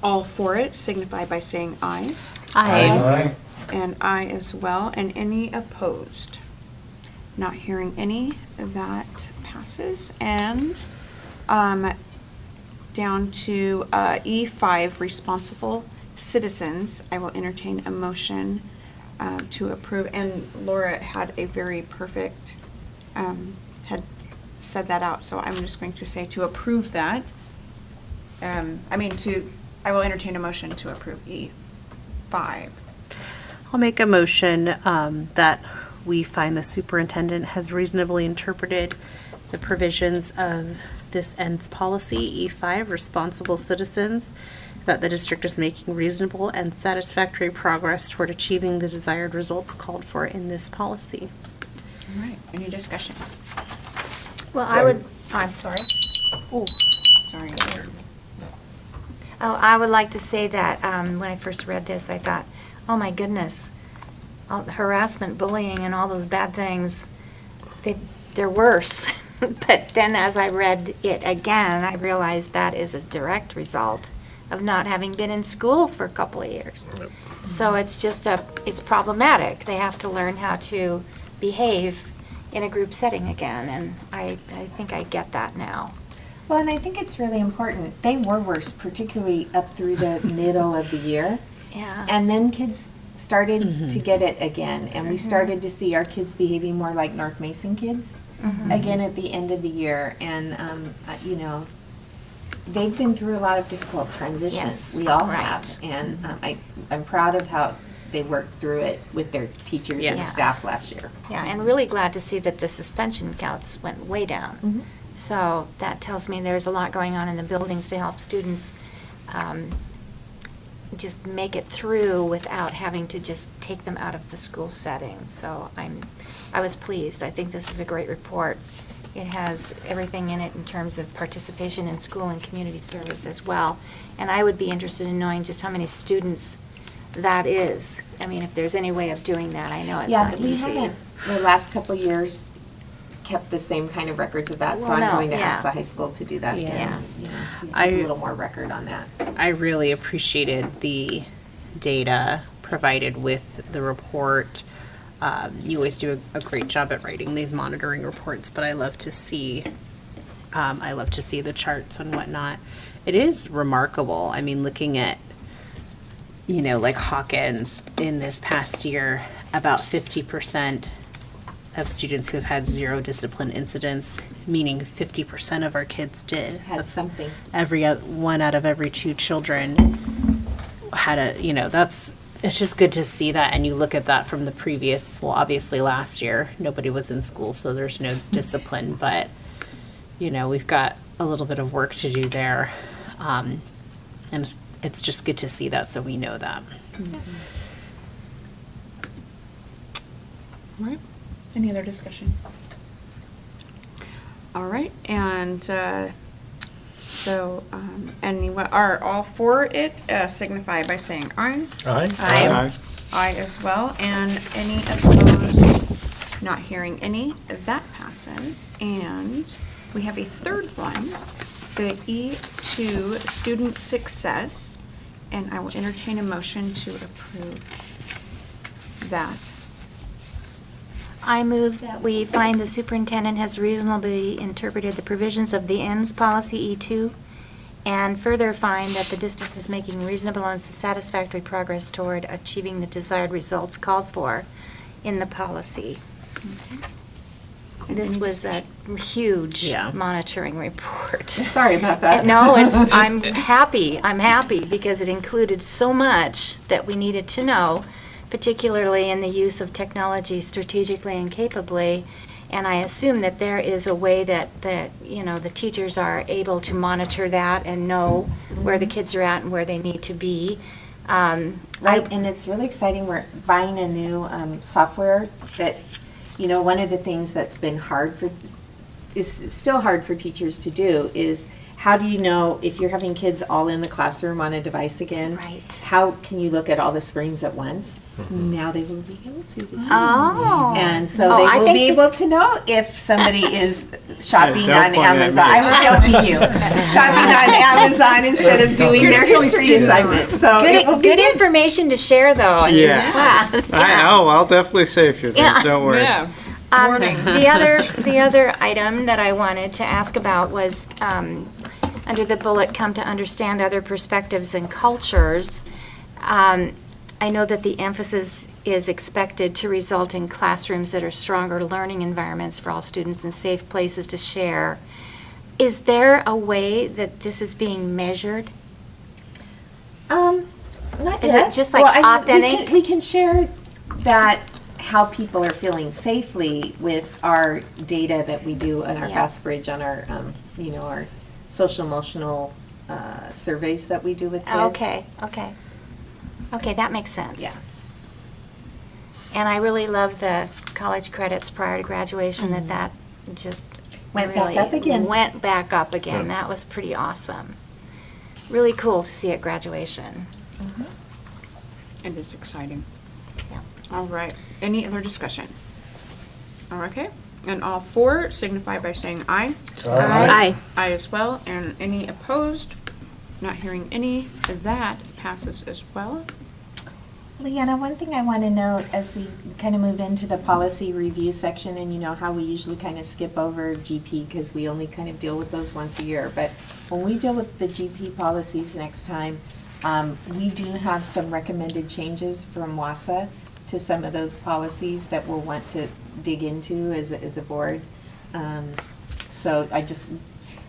All for it signify by saying aye. Aye. And aye as well, and any opposed? Not hearing any, that passes. And down to E5, responsible citizens, I will entertain a motion to approve. And Laura had a very perfect, had said that out, so I'm just going to say to approve that. I will entertain a motion to approve E5. I'll make a motion that we find the superintendent has reasonably interpreted the provisions of this ends policy, E5, responsible citizens, that the district is making reasonable and satisfactory progress toward achieving the desired results called for in this policy. All right, any discussion? Well, I'm sorry. Oh, sorry. Oh, I would like to say that when I first read this, I thought, oh my goodness, all the harassment, bullying, and all those bad things, they're worse. But then as I read it again, I realized that is a direct result of not having been in school for a couple of years. So it's just it's problematic. They have to learn how to behave in a group setting again, and I think I get that now. Well, and I think it's really important. They were worse, particularly up through the middle of the year. Yeah. And then kids started to get it again, and we started to see our kids behaving more like North Mason kids again at the end of the year. And, they've been through a lot of difficult transitions. Yes, we all right. have. And I'm proud of how they worked through it with their teachers and Yes. staff last year. Yeah, and really glad to see that the suspension counts went way down. So that tells me there's a lot going on in the buildings to help students just make it through without having to just take them out of the school setting. So I was pleased. I think this is a great report. It has everything in it in terms of participation in school and community service as well. And I would be interested in knowing just how many students that is. I mean, if there's any way of doing that, I know it's not we easy. haven't, the last couple of years, kept the same kind of records of that, so Well, I'm no, going to ask yeah. the high school to do that again. To keep I- a little more record on that. I really appreciated the data provided with the report. You always do a great job at writing these monitoring reports, but I love to see the charts and whatnot. It is remarkable. I mean, looking at, like Hawkins in this past year, about 50% of students who have had 0 discipline incidents, meaning 50% of our kids did. Had something. One out of every 2 children had it's just good to see that. And you look at that from the previous, well, obviously last year, nobody was in school, so there's no discipline, but, we've got a little bit of work to do there. And it's just good to see that, so we know that. All right. Any other discussion? All right, and anyone are all for it, signify by saying aye. Aye. Aye. Aye as well, and any opposed? Not hearing any, that passes. And we have a third one, the E2 student success, and I will entertain a motion to approve that. I move that we find the superintendent has reasonably interpreted the provisions of the ends policy E2, and further find that the district is making reasonable and satisfactory progress toward achieving the desired results called for in the policy. This was a huge Yeah. monitoring report. Sorry about that. No, I'm happy because it included so much that we needed to know, particularly in the use of technology strategically and capably. And I assume that there is a way that the teachers are able to monitor that and know where the kids are at and where they need to be. Right, and it's really exciting. We're buying a new software that, one of the things that's been is still hard for teachers to do is how do you know if you're having kids all in the classroom on a device again? Right. How can you look at all the screens at once? Now they will be able to this year. Oh. And so I they will think be able to know if somebody is shopping Yeah, on don't point at Amazon. me. I was helping you. Shopping on Amazon instead of doing their history assignment. So it will be Good information to share, though, in your Yeah. class. I'll definitely save you Yeah. there, don't worry. Yeah. Warning. The other item that I wanted to ask about was, under the bullet, come to understand other perspectives and cultures. I know that the emphasis is expected to result in classrooms that are stronger learning environments for all students and safe places to share. Is there a way that this is being measured? Not Is it yet. just like Well, authentic? We can share that, how people are feeling safely with our data that we do on our Yeah. Fast Bridge, on our, our social emotional surveys that we do with kids. Okay, that makes sense. Yeah. And I really love the college credits prior to graduation, that just Went back really up again. Went back up again. That was pretty awesome. Really cool to see at graduation. It is exciting. Yeah. All right. Any other discussion? Okay. And all four signify by saying aye. Aye. Aye as well. And any opposed? Not hearing any. That passes as well. Leanna, one thing I want to note as we kind of move into the policy review section, and you know how we usually kind of skip over GP because we only kind of deal with those once a year, but when we deal with the GP policies next time, we do have some recommended changes from WASA to some of those policies that we'll want to dig into as a board. So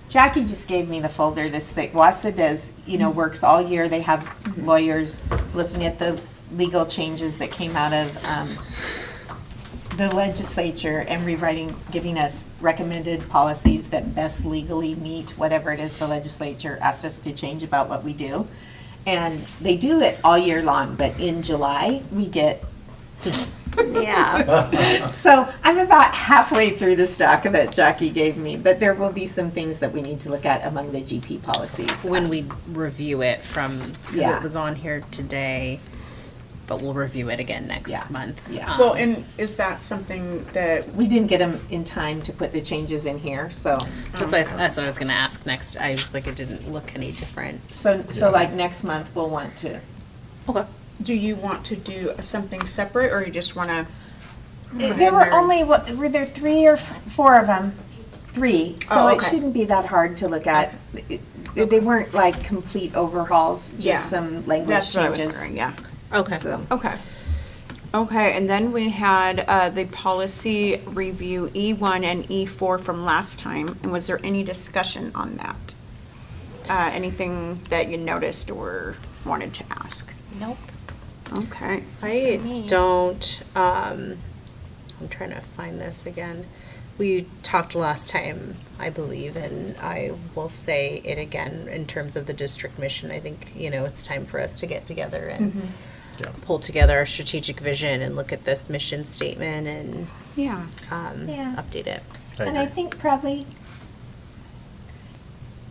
Jackie just gave me the folder. This thing, WASA does, works all year. They have lawyers looking at the legal changes that came out of the legislature and rewriting, giving us recommended policies that best legally meet whatever it is the legislature asked us to change about what we do. And they do it all year long, but in July, we get Yeah. So I'm about halfway through the stock that Jackie gave me, but there will be some things that we need to look at among the GP policies. When we review it because Yeah. it was on here today, but we'll review it again next Yeah. month. Yeah. Well, and is that something that, We didn't get them in time to put the changes in here, so, That's what I was gonna ask next. I was like, it didn't look any different. so like next month, we'll want to. Okay. do you want to do something separate or you just want to? There were only, were there 3 or 4 of them? 3, so Oh, it okay. shouldn't be that hard to look at. They weren't like complete overhauls, Yeah. just some language That's what I was changes. wondering, yeah. Okay. So, Okay. Okay, and then we had the policy review E1 and E4 from last time. And was there any discussion on that? Anything that you noticed or wanted to ask? Nope. Okay. I don't, I'm trying to find this again. We talked last time, I believe, and I will say it again in terms of the district mission. I think, it's time for us to get together and pull together our strategic vision and look at this mission statement and Yeah. Yeah. update it. and I think probably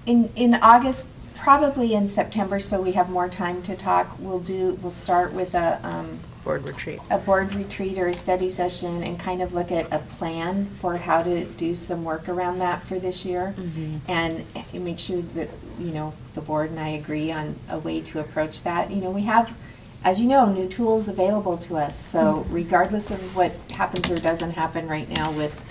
in August, probably in September, so we have more time to talk, we'll start with a Board retreat. board retreat or a study session and kind of look at a plan for how to do some work around that for this year. And make sure that, the board and I agree on a way to approach that. We have, as you know, new tools available to us. So regardless of what happens or doesn't happen right now with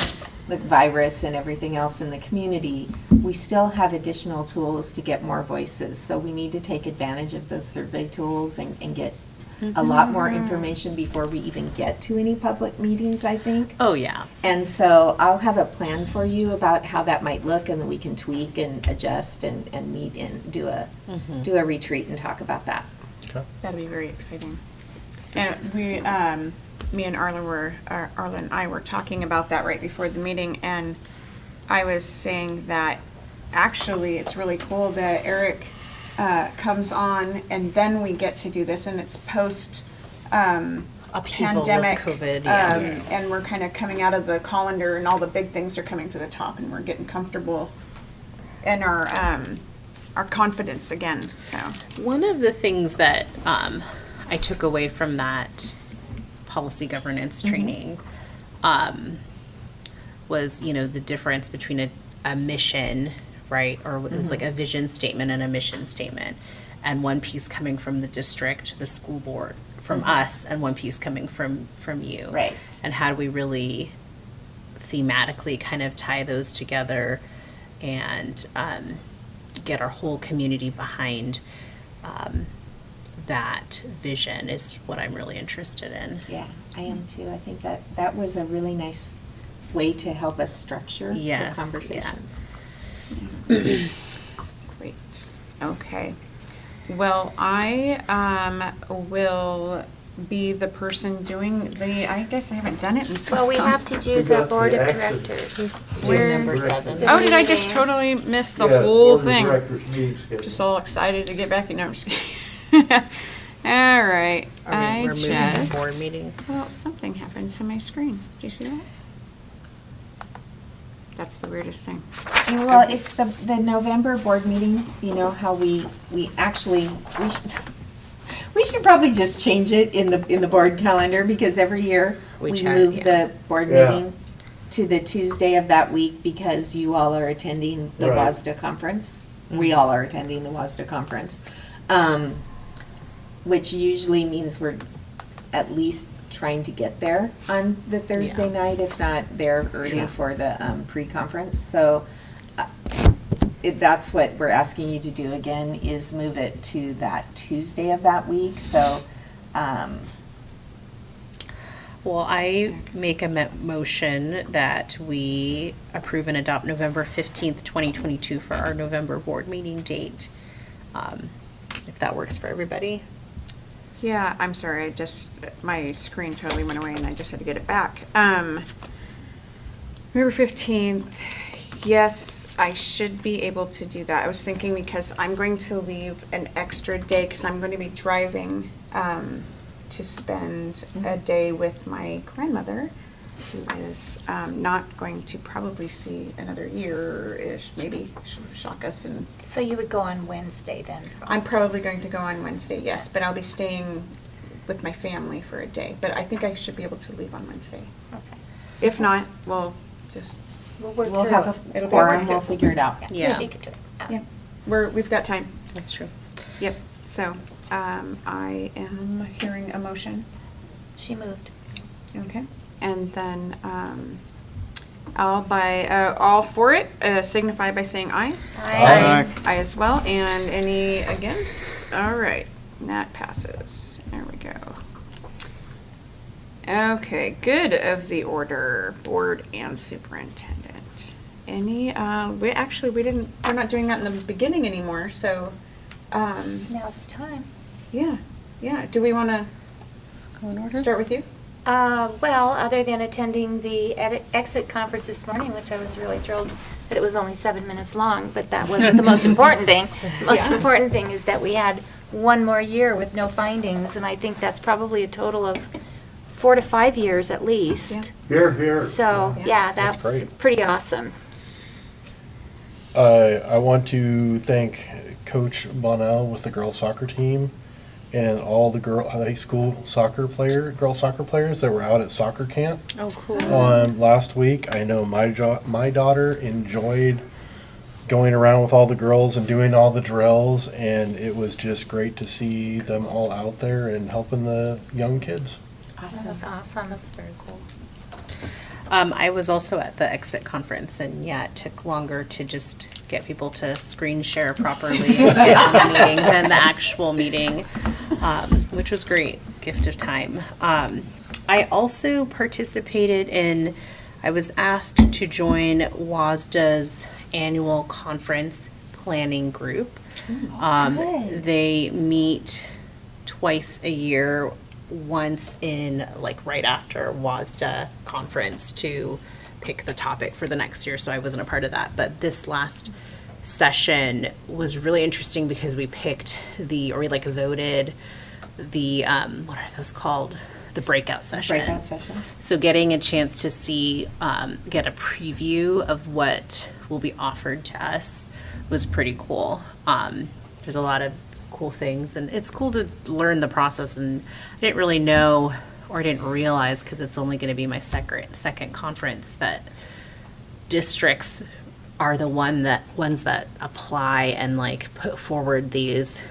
the virus and everything else in the community, we still have additional tools to get more voices. So we need to take advantage of those survey tools and get a lot more information before we even get to any public meetings, I think. Oh, yeah. And so I'll have a plan for you about how that might look, and then we can tweak and adjust and meet and do a retreat and talk about that. Okay. That'd be very exciting. And we, me and Arla and I were talking about that right before the meeting, and I was saying that actually it's really cool that Eric comes on and then we get to do this, and it's post Upheaval with pandemic, COVID, yeah. and we're kind of coming out of the colander, and all the big things are coming to the top, and we're getting comfortable in our confidence again. So One of the things that I took away from that policy governance training was, you know, the difference between a mission, right, or what is like a vision statement and a mission statement, and one piece coming from the district, the school board, from us, and one piece coming from you. Right. And how do we really thematically kind of tie those together and get our whole community behind that vision is what I'm really interested in. Yeah, I am too. I think that was a really nice way to help us structure Yes, the conversations. great. Okay. Well, I will be the person doing I guess I haven't done it in so Well, we long. have to do the board of directors. We're number 7. Oh, did I just totally miss the Yeah, whole board of thing? directors meeting schedule. Just all excited to get back in. No, I'm just kidding. All right. We're moving the board just, meeting. well, something happened to my screen. Do you see that? That's the weirdest thing. Yeah, well, it's the November board meeting, you know, how we actually, we should probably just change it in the board calendar, because every year We we chat, move yeah. the board Yeah. meeting to the Tuesday of that week, because you all are attending the Right. WASDA conference. We all are attending the WASDA conference, which usually means we're at least trying to get there on the Thursday night, if not there early for the pre-conference. So that's what we're asking you to do again, is move it to that Tuesday of that week. So Well, I make a motion that we approve and adopt November 15th, 2022 for our November board meeting date, if that works for everybody. Yeah, I'm sorry. My screen totally went away and I just had to get it back. November 15th. Yes, I should be able to do that. I was thinking because I'm going to leave an extra day because I'm going to be driving to spend a day with my grandmother, who is not going to probably see another year-ish, maybe. She'll shock us. And So you would go on Wednesday then? I'm probably going to go on Wednesday, yes, but I'll be staying with my family for a day. But I think I should be able to leave on Wednesday. Okay. If not, we'll just, We'll work we'll through have it. a It'll be forum, worth we'll it. figure it out. Yeah. She could do it. yeah, we've got time. That's true. Yep, so I am hearing a motion. She moved. Okay. And then all for it signify by saying aye. Aye. Aye as well. And any against? All right, that passes. There we go. Okay, good of the order, board and superintendent. Any, we're not doing that in the beginning anymore, so, Now's the time. yeah. Do we want to start with you? Well, other than attending the exit conference this morning, which I was really thrilled that it was only 7 minutes long, but that wasn't the most important thing. The most important thing is that we had one more year with no findings, and I think that's probably a total of 4 to 5 years at least. Here, here. So, yeah, That's that's great. pretty awesome. I want to thank Coach Bonnell with the girls soccer team and all the high school girls soccer players that were out at soccer camp Oh, cool. last week. I know my daughter enjoyed going around with all the girls and doing all the drills, and it was just great to see them all out there and helping the young kids. That's awesome. That's very cool. I was also at the exit conference, and yeah, it took longer to just get people to screen share properly and get on the meeting than the actual meeting, which was great. gift of time. I also participated in, I was asked to join WASDA's annual conference planning group. Good. They meet twice a year, once in, like, right after WASDA conference to pick the topic for the next year, so I wasn't a part of that. But this last session was really interesting because we picked voted the, what are those called? The breakout session. Breakout session. So getting a chance to see, get a preview of what will be offered to us was pretty cool. There's a lot of cool things, and it's cool to learn the process. And I didn't really know, or I didn't realize, because it's only going to be my second conference, that districts are the ones that apply and like put forward these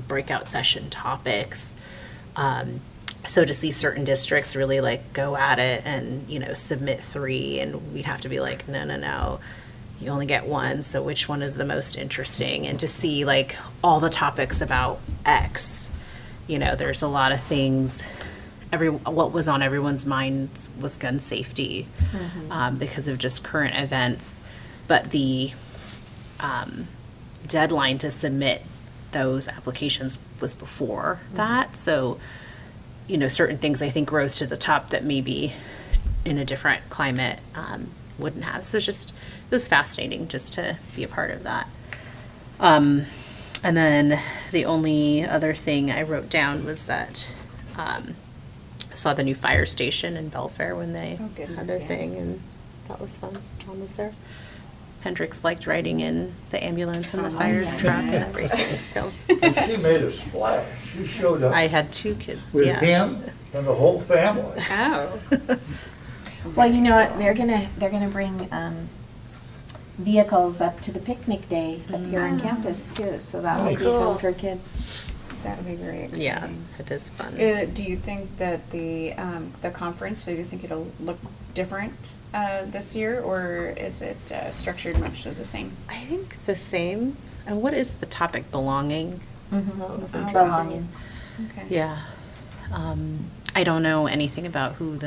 breakout session topics. So to see certain districts really like go at it and, submit 3, and we'd have to be like, no, you only get 1. So which one is the most interesting? And to see like all the topics about X, there's a lot of things. What was on everyone's mind was gun safety, because of just current events. But the deadline to submit those applications was before that. So, certain things I think rose to the top that maybe in a different climate wouldn't have. So it was fascinating just to be a part of that. And then the only other thing I wrote down was that I saw the new fire station in Belfair when they had their thing, and that was fun. John was there. Hendrix liked riding in the ambulance and the fire truck and everything. So And she made a splash. She showed up I had 2 kids. with Yeah. him and the whole family. Oh. Well, you know what, they're gonna bring vehicles up to the picnic day up here on campus too, so that will be Cool. fun for kids. That'll be very exciting. Yeah, it is fun. Do you think that the conference, do you think it'll look different this year, or is it structured much the same? I think the same. And what is the topic? Belonging? That was interesting. Belonging. Okay. Yeah. I don't know anything about who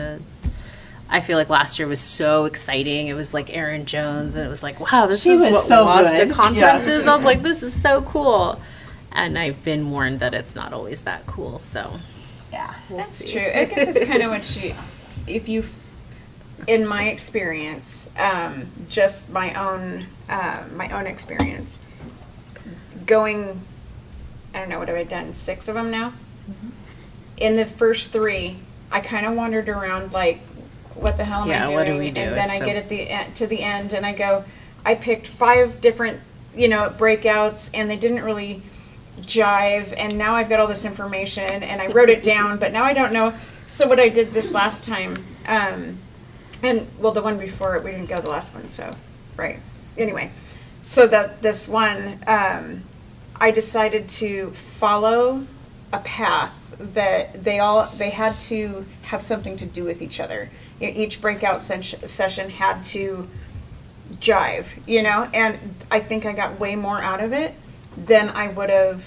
I feel like last year was so exciting. It was like Erin Jones, and it was like, wow, this She is was what so WASDA good. conference Yeah. is. I was like, this is so cool. And I've been warned that it's not always that cool, so Yeah. we'll That's see. true. I guess it's kind of in my experience, just my own experience, going, I don't know, what have I done, 6 of them now? In the first 3, I kind of wandered around like, what the hell am I Yeah, doing? what do we do? And then It's I get to the end and I go, I picked 5 different, breakouts, and they didn't really jive, and now I've got all this information and I wrote it down, but now I don't know. So what I did this last time, and well, the one before it, we didn't go the last one, so right. Anyway, so that this one, I decided to follow a path that they had to have something to do with each other. Each breakout session had to jive, and I think I got way more out of it than I would have,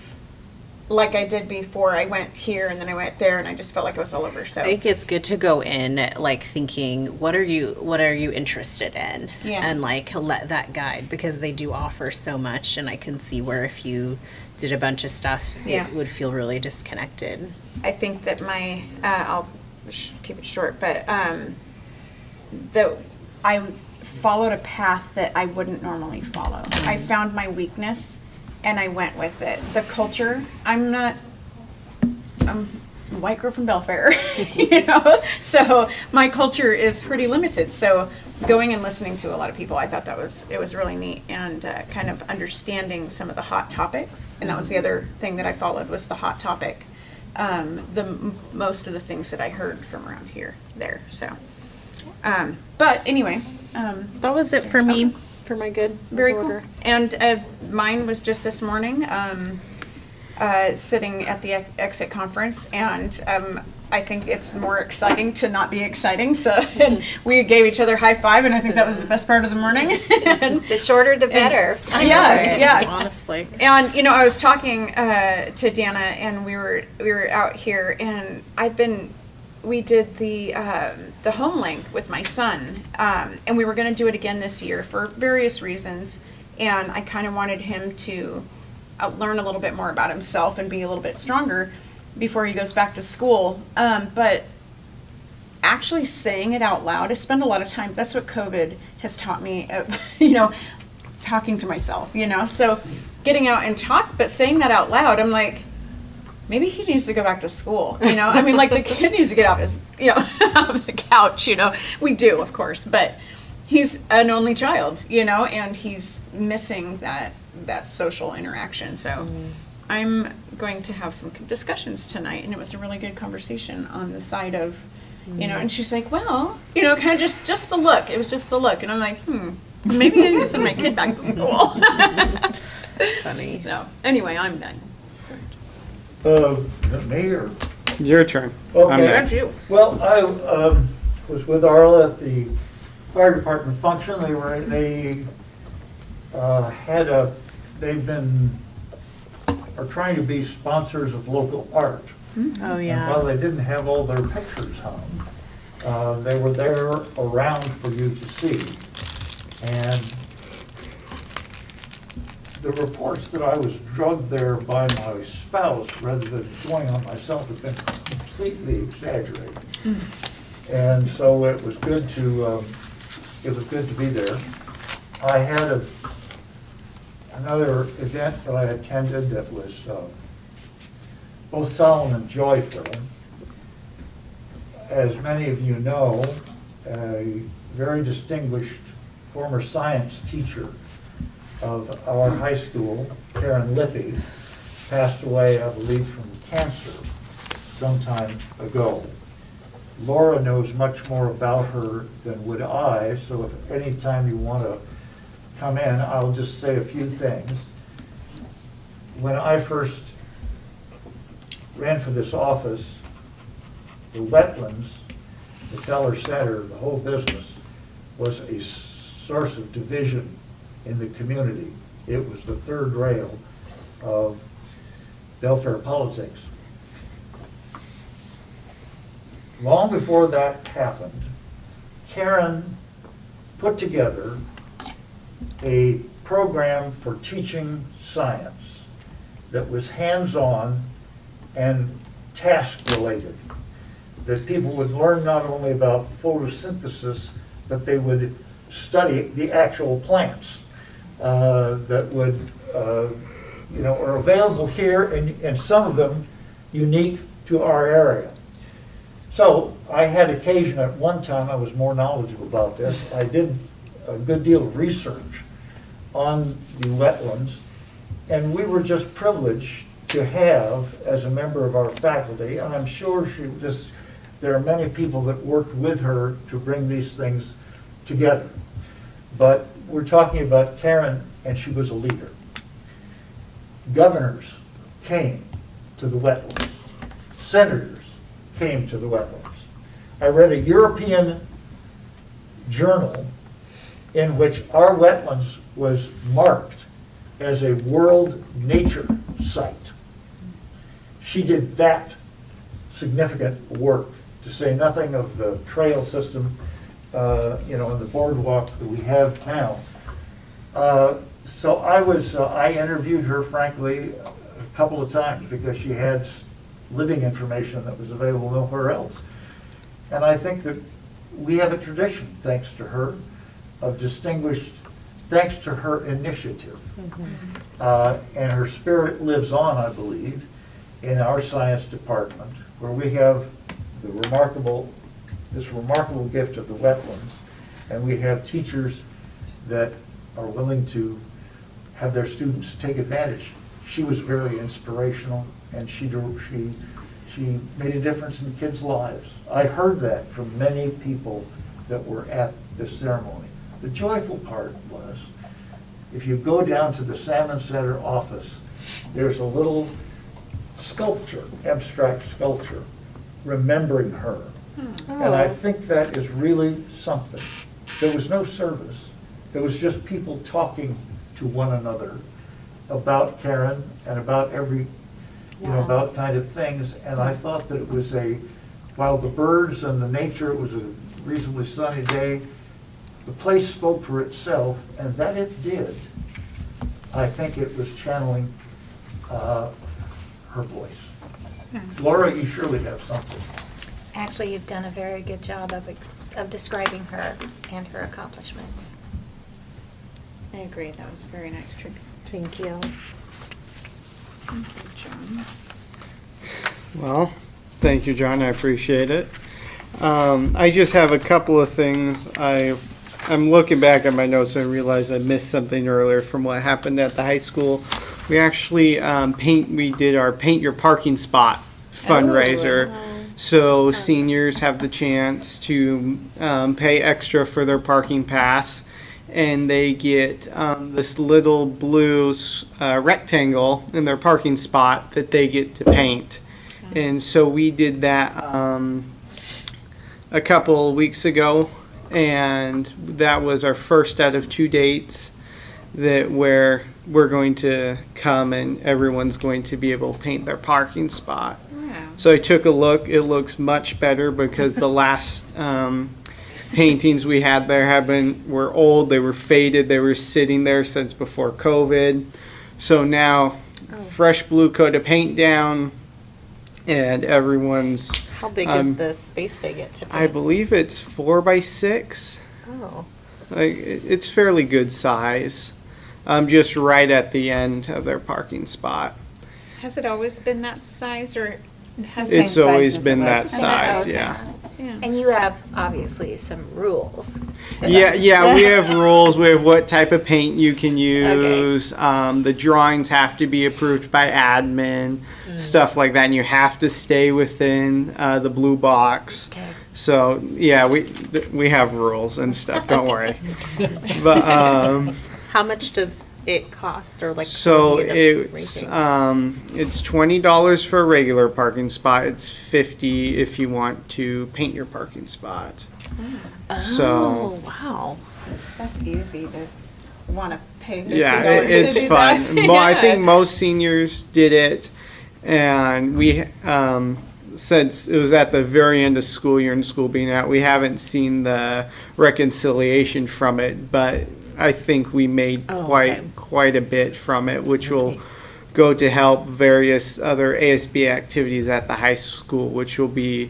like I did before. I went here and then I went there, and I just felt like I was all over. So I think it's good to go in like thinking, what are you interested in? Yeah. And like let that guide, because they do offer so much, and I can see where if you did a bunch of stuff, Yeah. it would feel really disconnected. I think that I'll keep it short, but I followed a path that I wouldn't normally follow. I found my weakness and I went with it. The culture, I'm a white girl from Belfair, so my culture is pretty limited. So going and listening to a lot of people, I thought it was really neat, and kind of understanding some of the hot topics. And that was the other thing that I followed, was the hot topic. Most of the things that I heard from around there. So, but anyway, That was it for me, for my good very cool. order. And mine was just this morning, sitting at the exit conference, and I think it's more exciting to not be exciting. So and we gave each other high five, and I think that was the best part of the morning. And, The shorter, the better. yeah. Honestly. And you know, I was talking to Dana, and we were out here, and we did the home link with my son, and we were going to do it again this year for various reasons, and I kind of wanted him to learn a little bit more about himself and be a little bit stronger before he goes back to school. But actually saying it out loud, I spend a lot of time, that's what COVID has taught me, you know, talking to myself, you know, so getting out and talk, but saying that out loud, I'm like, maybe he needs to go back to school, you know, I mean, like the kid needs to get off his, you know, off the couch, you know, we do, of course, but he's an only child, you know, and he's missing that social interaction. So I'm going to have some discussions tonight, and it was a really good conversation on the side of, you know, and she's like, well, you know, kind of just the look. It was just the look. And I'm like, maybe I need to send my kid back to school. Funny. No. Anyway, I'm done. Is it me or? Your turn. Okay. I'm Aren't next. you? Well, I was with Arla at the fire department function. Are trying to be sponsors of local art. Oh, And while they didn't have all their pictures hung, they were there around for you to see. And the reports that I was drugged there by my spouse rather than going on myself have been completely exaggerated. And so it was good to be there. I had another event that I attended that was both solemn and joyful. As many of you know, a very distinguished former science teacher of our high school, Karen Lippy, passed away, I believe, from cancer some time ago. Laura knows much more about her than would I, so if any time you want to come in, I'll just say a few things. When I first ran for this office, the Wetlands, the Feller Center, the whole business, was a source of division in the community. It was the third rail of welfare politics. Long before that happened, Karen put together a program for teaching science that was hands-on and task-related, that people would learn not only about photosynthesis, but they would study the actual plants that would, you know, are available here, and some of them unique to our area. So I had occasion at one time, I was more knowledgeable about this, I did a good deal of research on the wetlands, and we were just privileged to have, as a member of our faculty, and I'm sure there are many people that worked with her to bring these things together. But we're talking about Karen, and she was a leader. Governors came to the wetlands. Senators came to the wetlands. I read a European journal in which our wetlands was marked as a world nature site. She did that significant work, to say nothing of the trail system, you know, and the boardwalk that we have now. So I interviewed her, frankly, a couple of times because she had living information that was available nowhere else. And I think that we have a tradition, thanks to her, of distinguished, thanks to her initiative. And her spirit lives on, I believe, in our science department, where we have this remarkable gift of the wetlands, and we have teachers that are willing to have their students take advantage. She was very inspirational, and she made a difference in kids' lives. I heard that from many people that were at this ceremony. The joyful part was, if you go down to the Salmon Center office, there's a little sculpture, abstract sculpture, remembering her. And I think that is really something. There was no service. It was just people talking to one another about Karen and about about kind of things. And I thought that it was while the birds and the nature, it was a reasonably sunny day, the place spoke for itself, and that it did. I think it was channeling her voice. Laura, you surely have something. Actually, you've done a very good job of describing her and her accomplishments. I agree, that was very nice, Trick. Thank you. Thank you, John. Well, thank you, John. I appreciate it. I just have a couple of things. I'm looking back at my notes and I realized I missed something earlier from what happened at the high school. We actually we did our Paint Your Parking Spot fundraiser. So seniors have the chance to pay extra for their parking pass, and they get this little blue rectangle in their parking spot that they get to paint. And so we did that a couple of weeks ago, and that was our first out of 2 dates where we're going to come and everyone's going to be able to paint their parking spot. So I took a look. It looks much better because the last paintings we had there were old. They were faded. They were sitting there since before COVID. So now, fresh blue coat of paint down, and everyone's. How big is the space they get to paint? I believe it's 4 by 6. Oh. Like it's fairly good size. Just right at the end of their parking spot. Has it always been that size, or has It's always been that size, Okay. yeah. And you have obviously some rules. Yeah, we have rules. We have what type of paint you can use. The drawings have to be approved by admin, stuff like that. And you have to stay within the blue box. Okay. So, yeah, we have rules and stuff. Don't worry. But How much does it cost, or like? so what do you end up it's $20 for a regular parking spot. It's $50 if you want to paint your parking spot. rating? So Oh, wow. That's easy to want to pay $50 yeah, to it's do fun. that. I think most seniors did it, and we since it was at the very end of school year and school being out, we haven't seen the reconciliation from it, but I think we made quite a bit from it, which will go to help various other ASB activities at the high school, which will be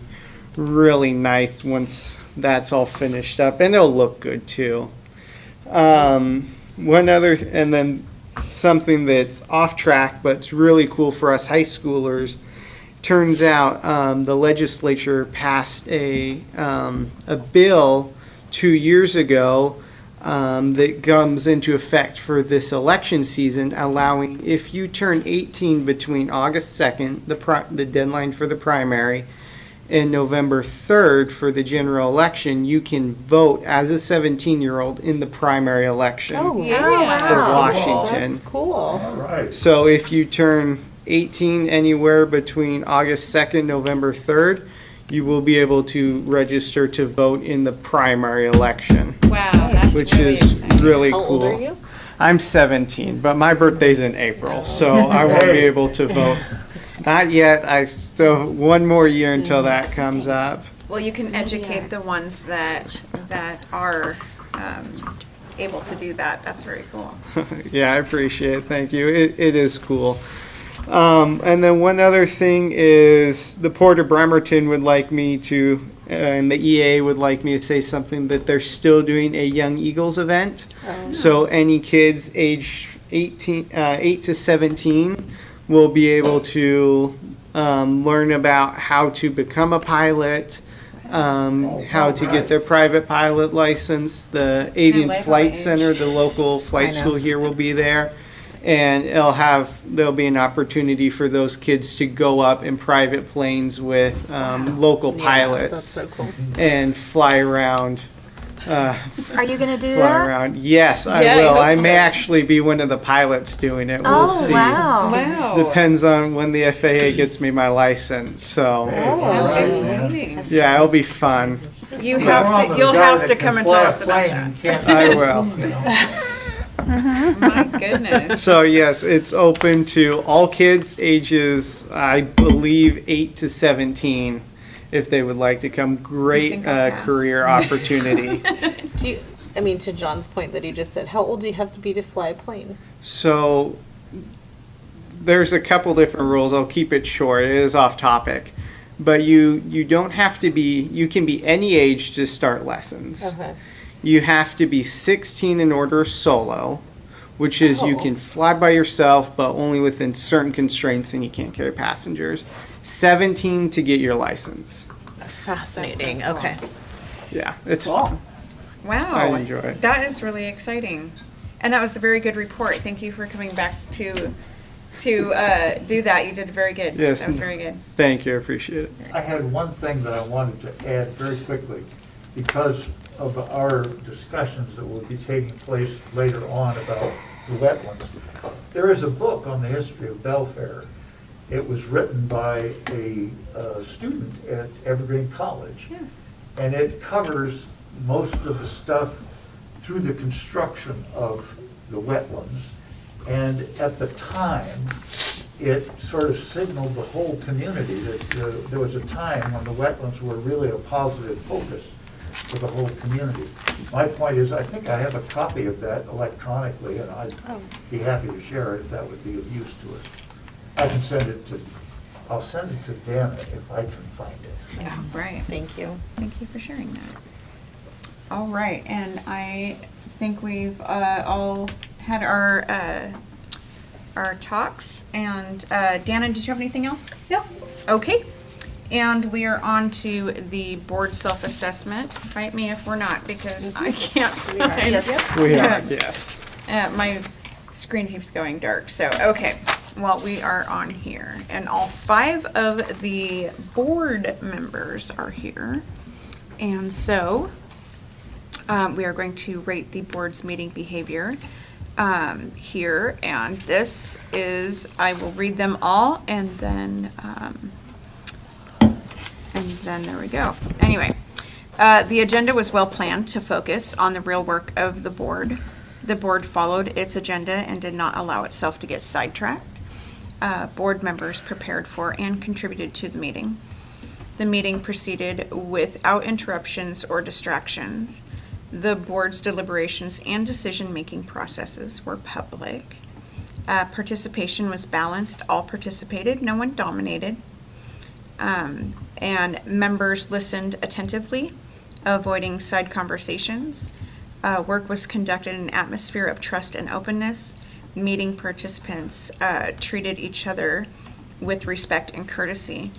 really nice once that's all finished up, and it'll look good too. One other, and then something that's off track, but it's really cool for us high schoolers. Turns out the legislature passed a bill 2 years ago that comes into effect for this election season, allowing if you turn 18 between August 2nd, the deadline for the primary, and November 3rd for the general election, you can vote as a 17-year-old in the primary election Oh, for Washington. That's cool. All right. So if you turn 18 anywhere between August 2nd, November 3rd, you will be able to register to vote in the primary election, Wow, that's which really is exciting. really How cool. old are you? I'm 17, but my birthday's in April, so I won't be able to vote. Not yet. I still one more year until that comes up. Well, you can educate the ones that are able to do that. That's very cool. Yeah, I appreciate it. Thank you. It is cool. And then one other thing is the Port of Bremerton would like me to, and the EA would like me to say something, that they're still doing a Young Eagles event. So any kids aged 8 to 17 will be able to learn about how to become a pilot, how to get their private pilot license. The Avian like Flight age. Center, the local flight school here, will be there. And there'll be an opportunity for those kids to go up in private planes with local pilots That's so cool. and fly around Are you gonna do fly that? around. Yes, I Yeah, I will. hope I may so. actually be one of the pilots doing it. We'll Oh, see. wow. Wow. Depends on when the FAA gets me my license. So How Right. exciting. yeah, it'll be fun. You have to, you'll have to come and tell us about that. I will. My goodness. So yes, it's open to all kids ages, I believe, 8 to 17, if they would like to come. Great think I'll pass? career opportunity. Do you, I mean, to John's point that he just said, how old do you have to be to fly a plane? So there's a couple different rules. I'll keep it short. It is off topic. But you don't have to be, you can be any age to start lessons. Okay. You have to be 16 in order solo, which is you Oh. can fly by yourself, but only within certain constraints, and you can't carry passengers. 17 to get your license. Fascinating. Okay. Yeah, it's fun. Wow. I enjoy it. That is really exciting. And that was a very good report. Thank you for coming back to do that. You did very good. Yes. That was very good. Thank you, I appreciate it. I had one thing that I wanted to add very quickly, because of our discussions that will be taking place later on about the wetlands. There is a book on the history of Belfair. It was written by a student at Evergreen College. Yeah. And it covers most of the stuff through the construction of the wetlands. And at the time, it sort of signaled the whole community that there was a time when the wetlands were really a positive focus for the whole community. My point is, I think I have a copy of that electronically, and I'd be happy to share it if that would be of use to us. I can send it to, I'll send it to Dana if I can find it. Yeah, right. Thank you. Thank you for sharing that. All right, and I think we've all had our talks. And Dana, did you have anything else? No. Okay. And we are on to the board self-assessment. Fight me if we're not, because I can't find. We are, yes. My screen keeps going dark, so, okay. Well, we are on here, and all 5 of the board members are here. And so, we are going to rate the board's meeting behavior here, and this is, I will read them all, and then there we go. Anyway, the agenda was well planned to focus on the real work of the board. The board followed its agenda and did not allow itself to get sidetracked. Board members prepared for and contributed to the meeting. The meeting proceeded without interruptions or distractions. The board's deliberations and decision-making processes were public. Participation was balanced. All participated. No one dominated. And members listened attentively, avoiding side conversations. Work was conducted in an atmosphere of trust and openness. Meeting participants treated each other with respect and courtesy.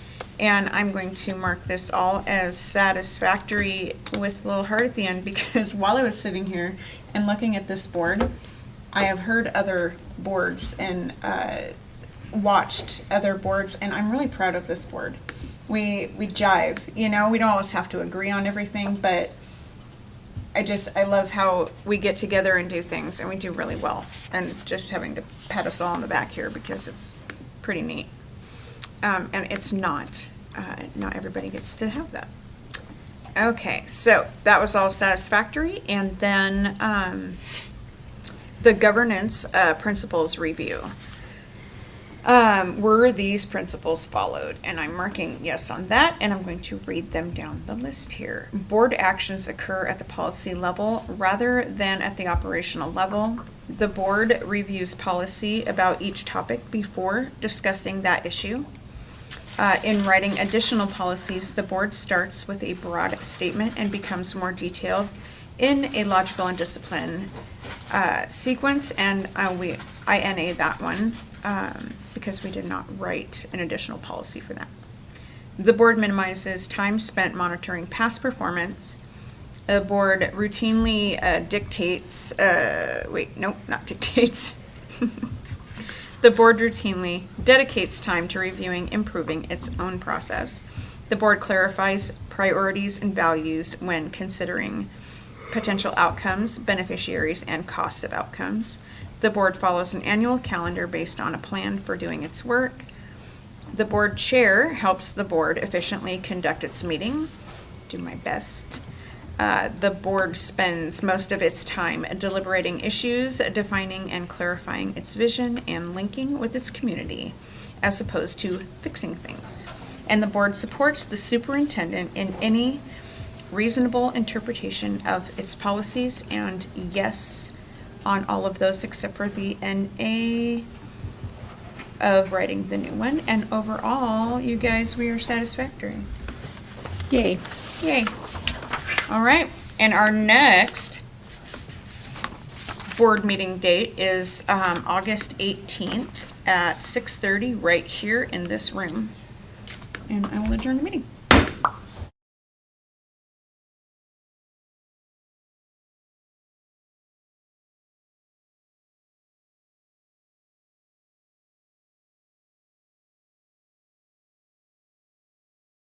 And I'm going to mark this all as satisfactory with a little heart at the end, because while I was sitting here and looking at this board, I have heard other boards and watched other boards, and I'm really proud of this board. We jive, you know, we don't always have to agree on everything, but I love how we get together and do things, and we do really well. And just having to pat us all on the back here, because it's pretty neat. And it's not everybody gets to have that. Okay, so that was all satisfactory. And then the governance principles review. Were these principles followed? And I'm marking yes on that, and I'm going to read them down the list here. Board actions occur at the policy level rather than at the operational level. The board reviews policy about each topic before discussing that issue. In writing additional policies, the board starts with a broad statement and becomes more detailed in a logical and disciplined sequence, and I NA that one because we did not write an additional policy for that. The board minimizes time spent monitoring past performance. The board routinely dictates, not dictates. The board routinely dedicates time to reviewing, improving its own process. The board clarifies priorities and values when considering potential outcomes, beneficiaries, and costs of outcomes. The board follows an annual calendar based on a plan for doing its work. The board chair helps the board efficiently conduct its meeting. Do my best. The board spends most of its time deliberating issues, defining and clarifying its vision, and linking with its community, as opposed to fixing things. And the board supports the superintendent in any reasonable interpretation of its policies, and yes on all of those except for the NA of writing the new one. And overall, you guys, we are satisfactory. Yay. Yay. All right. And our next board meeting date is August 18th at 6:30 right here in this room. And I will adjourn the meeting.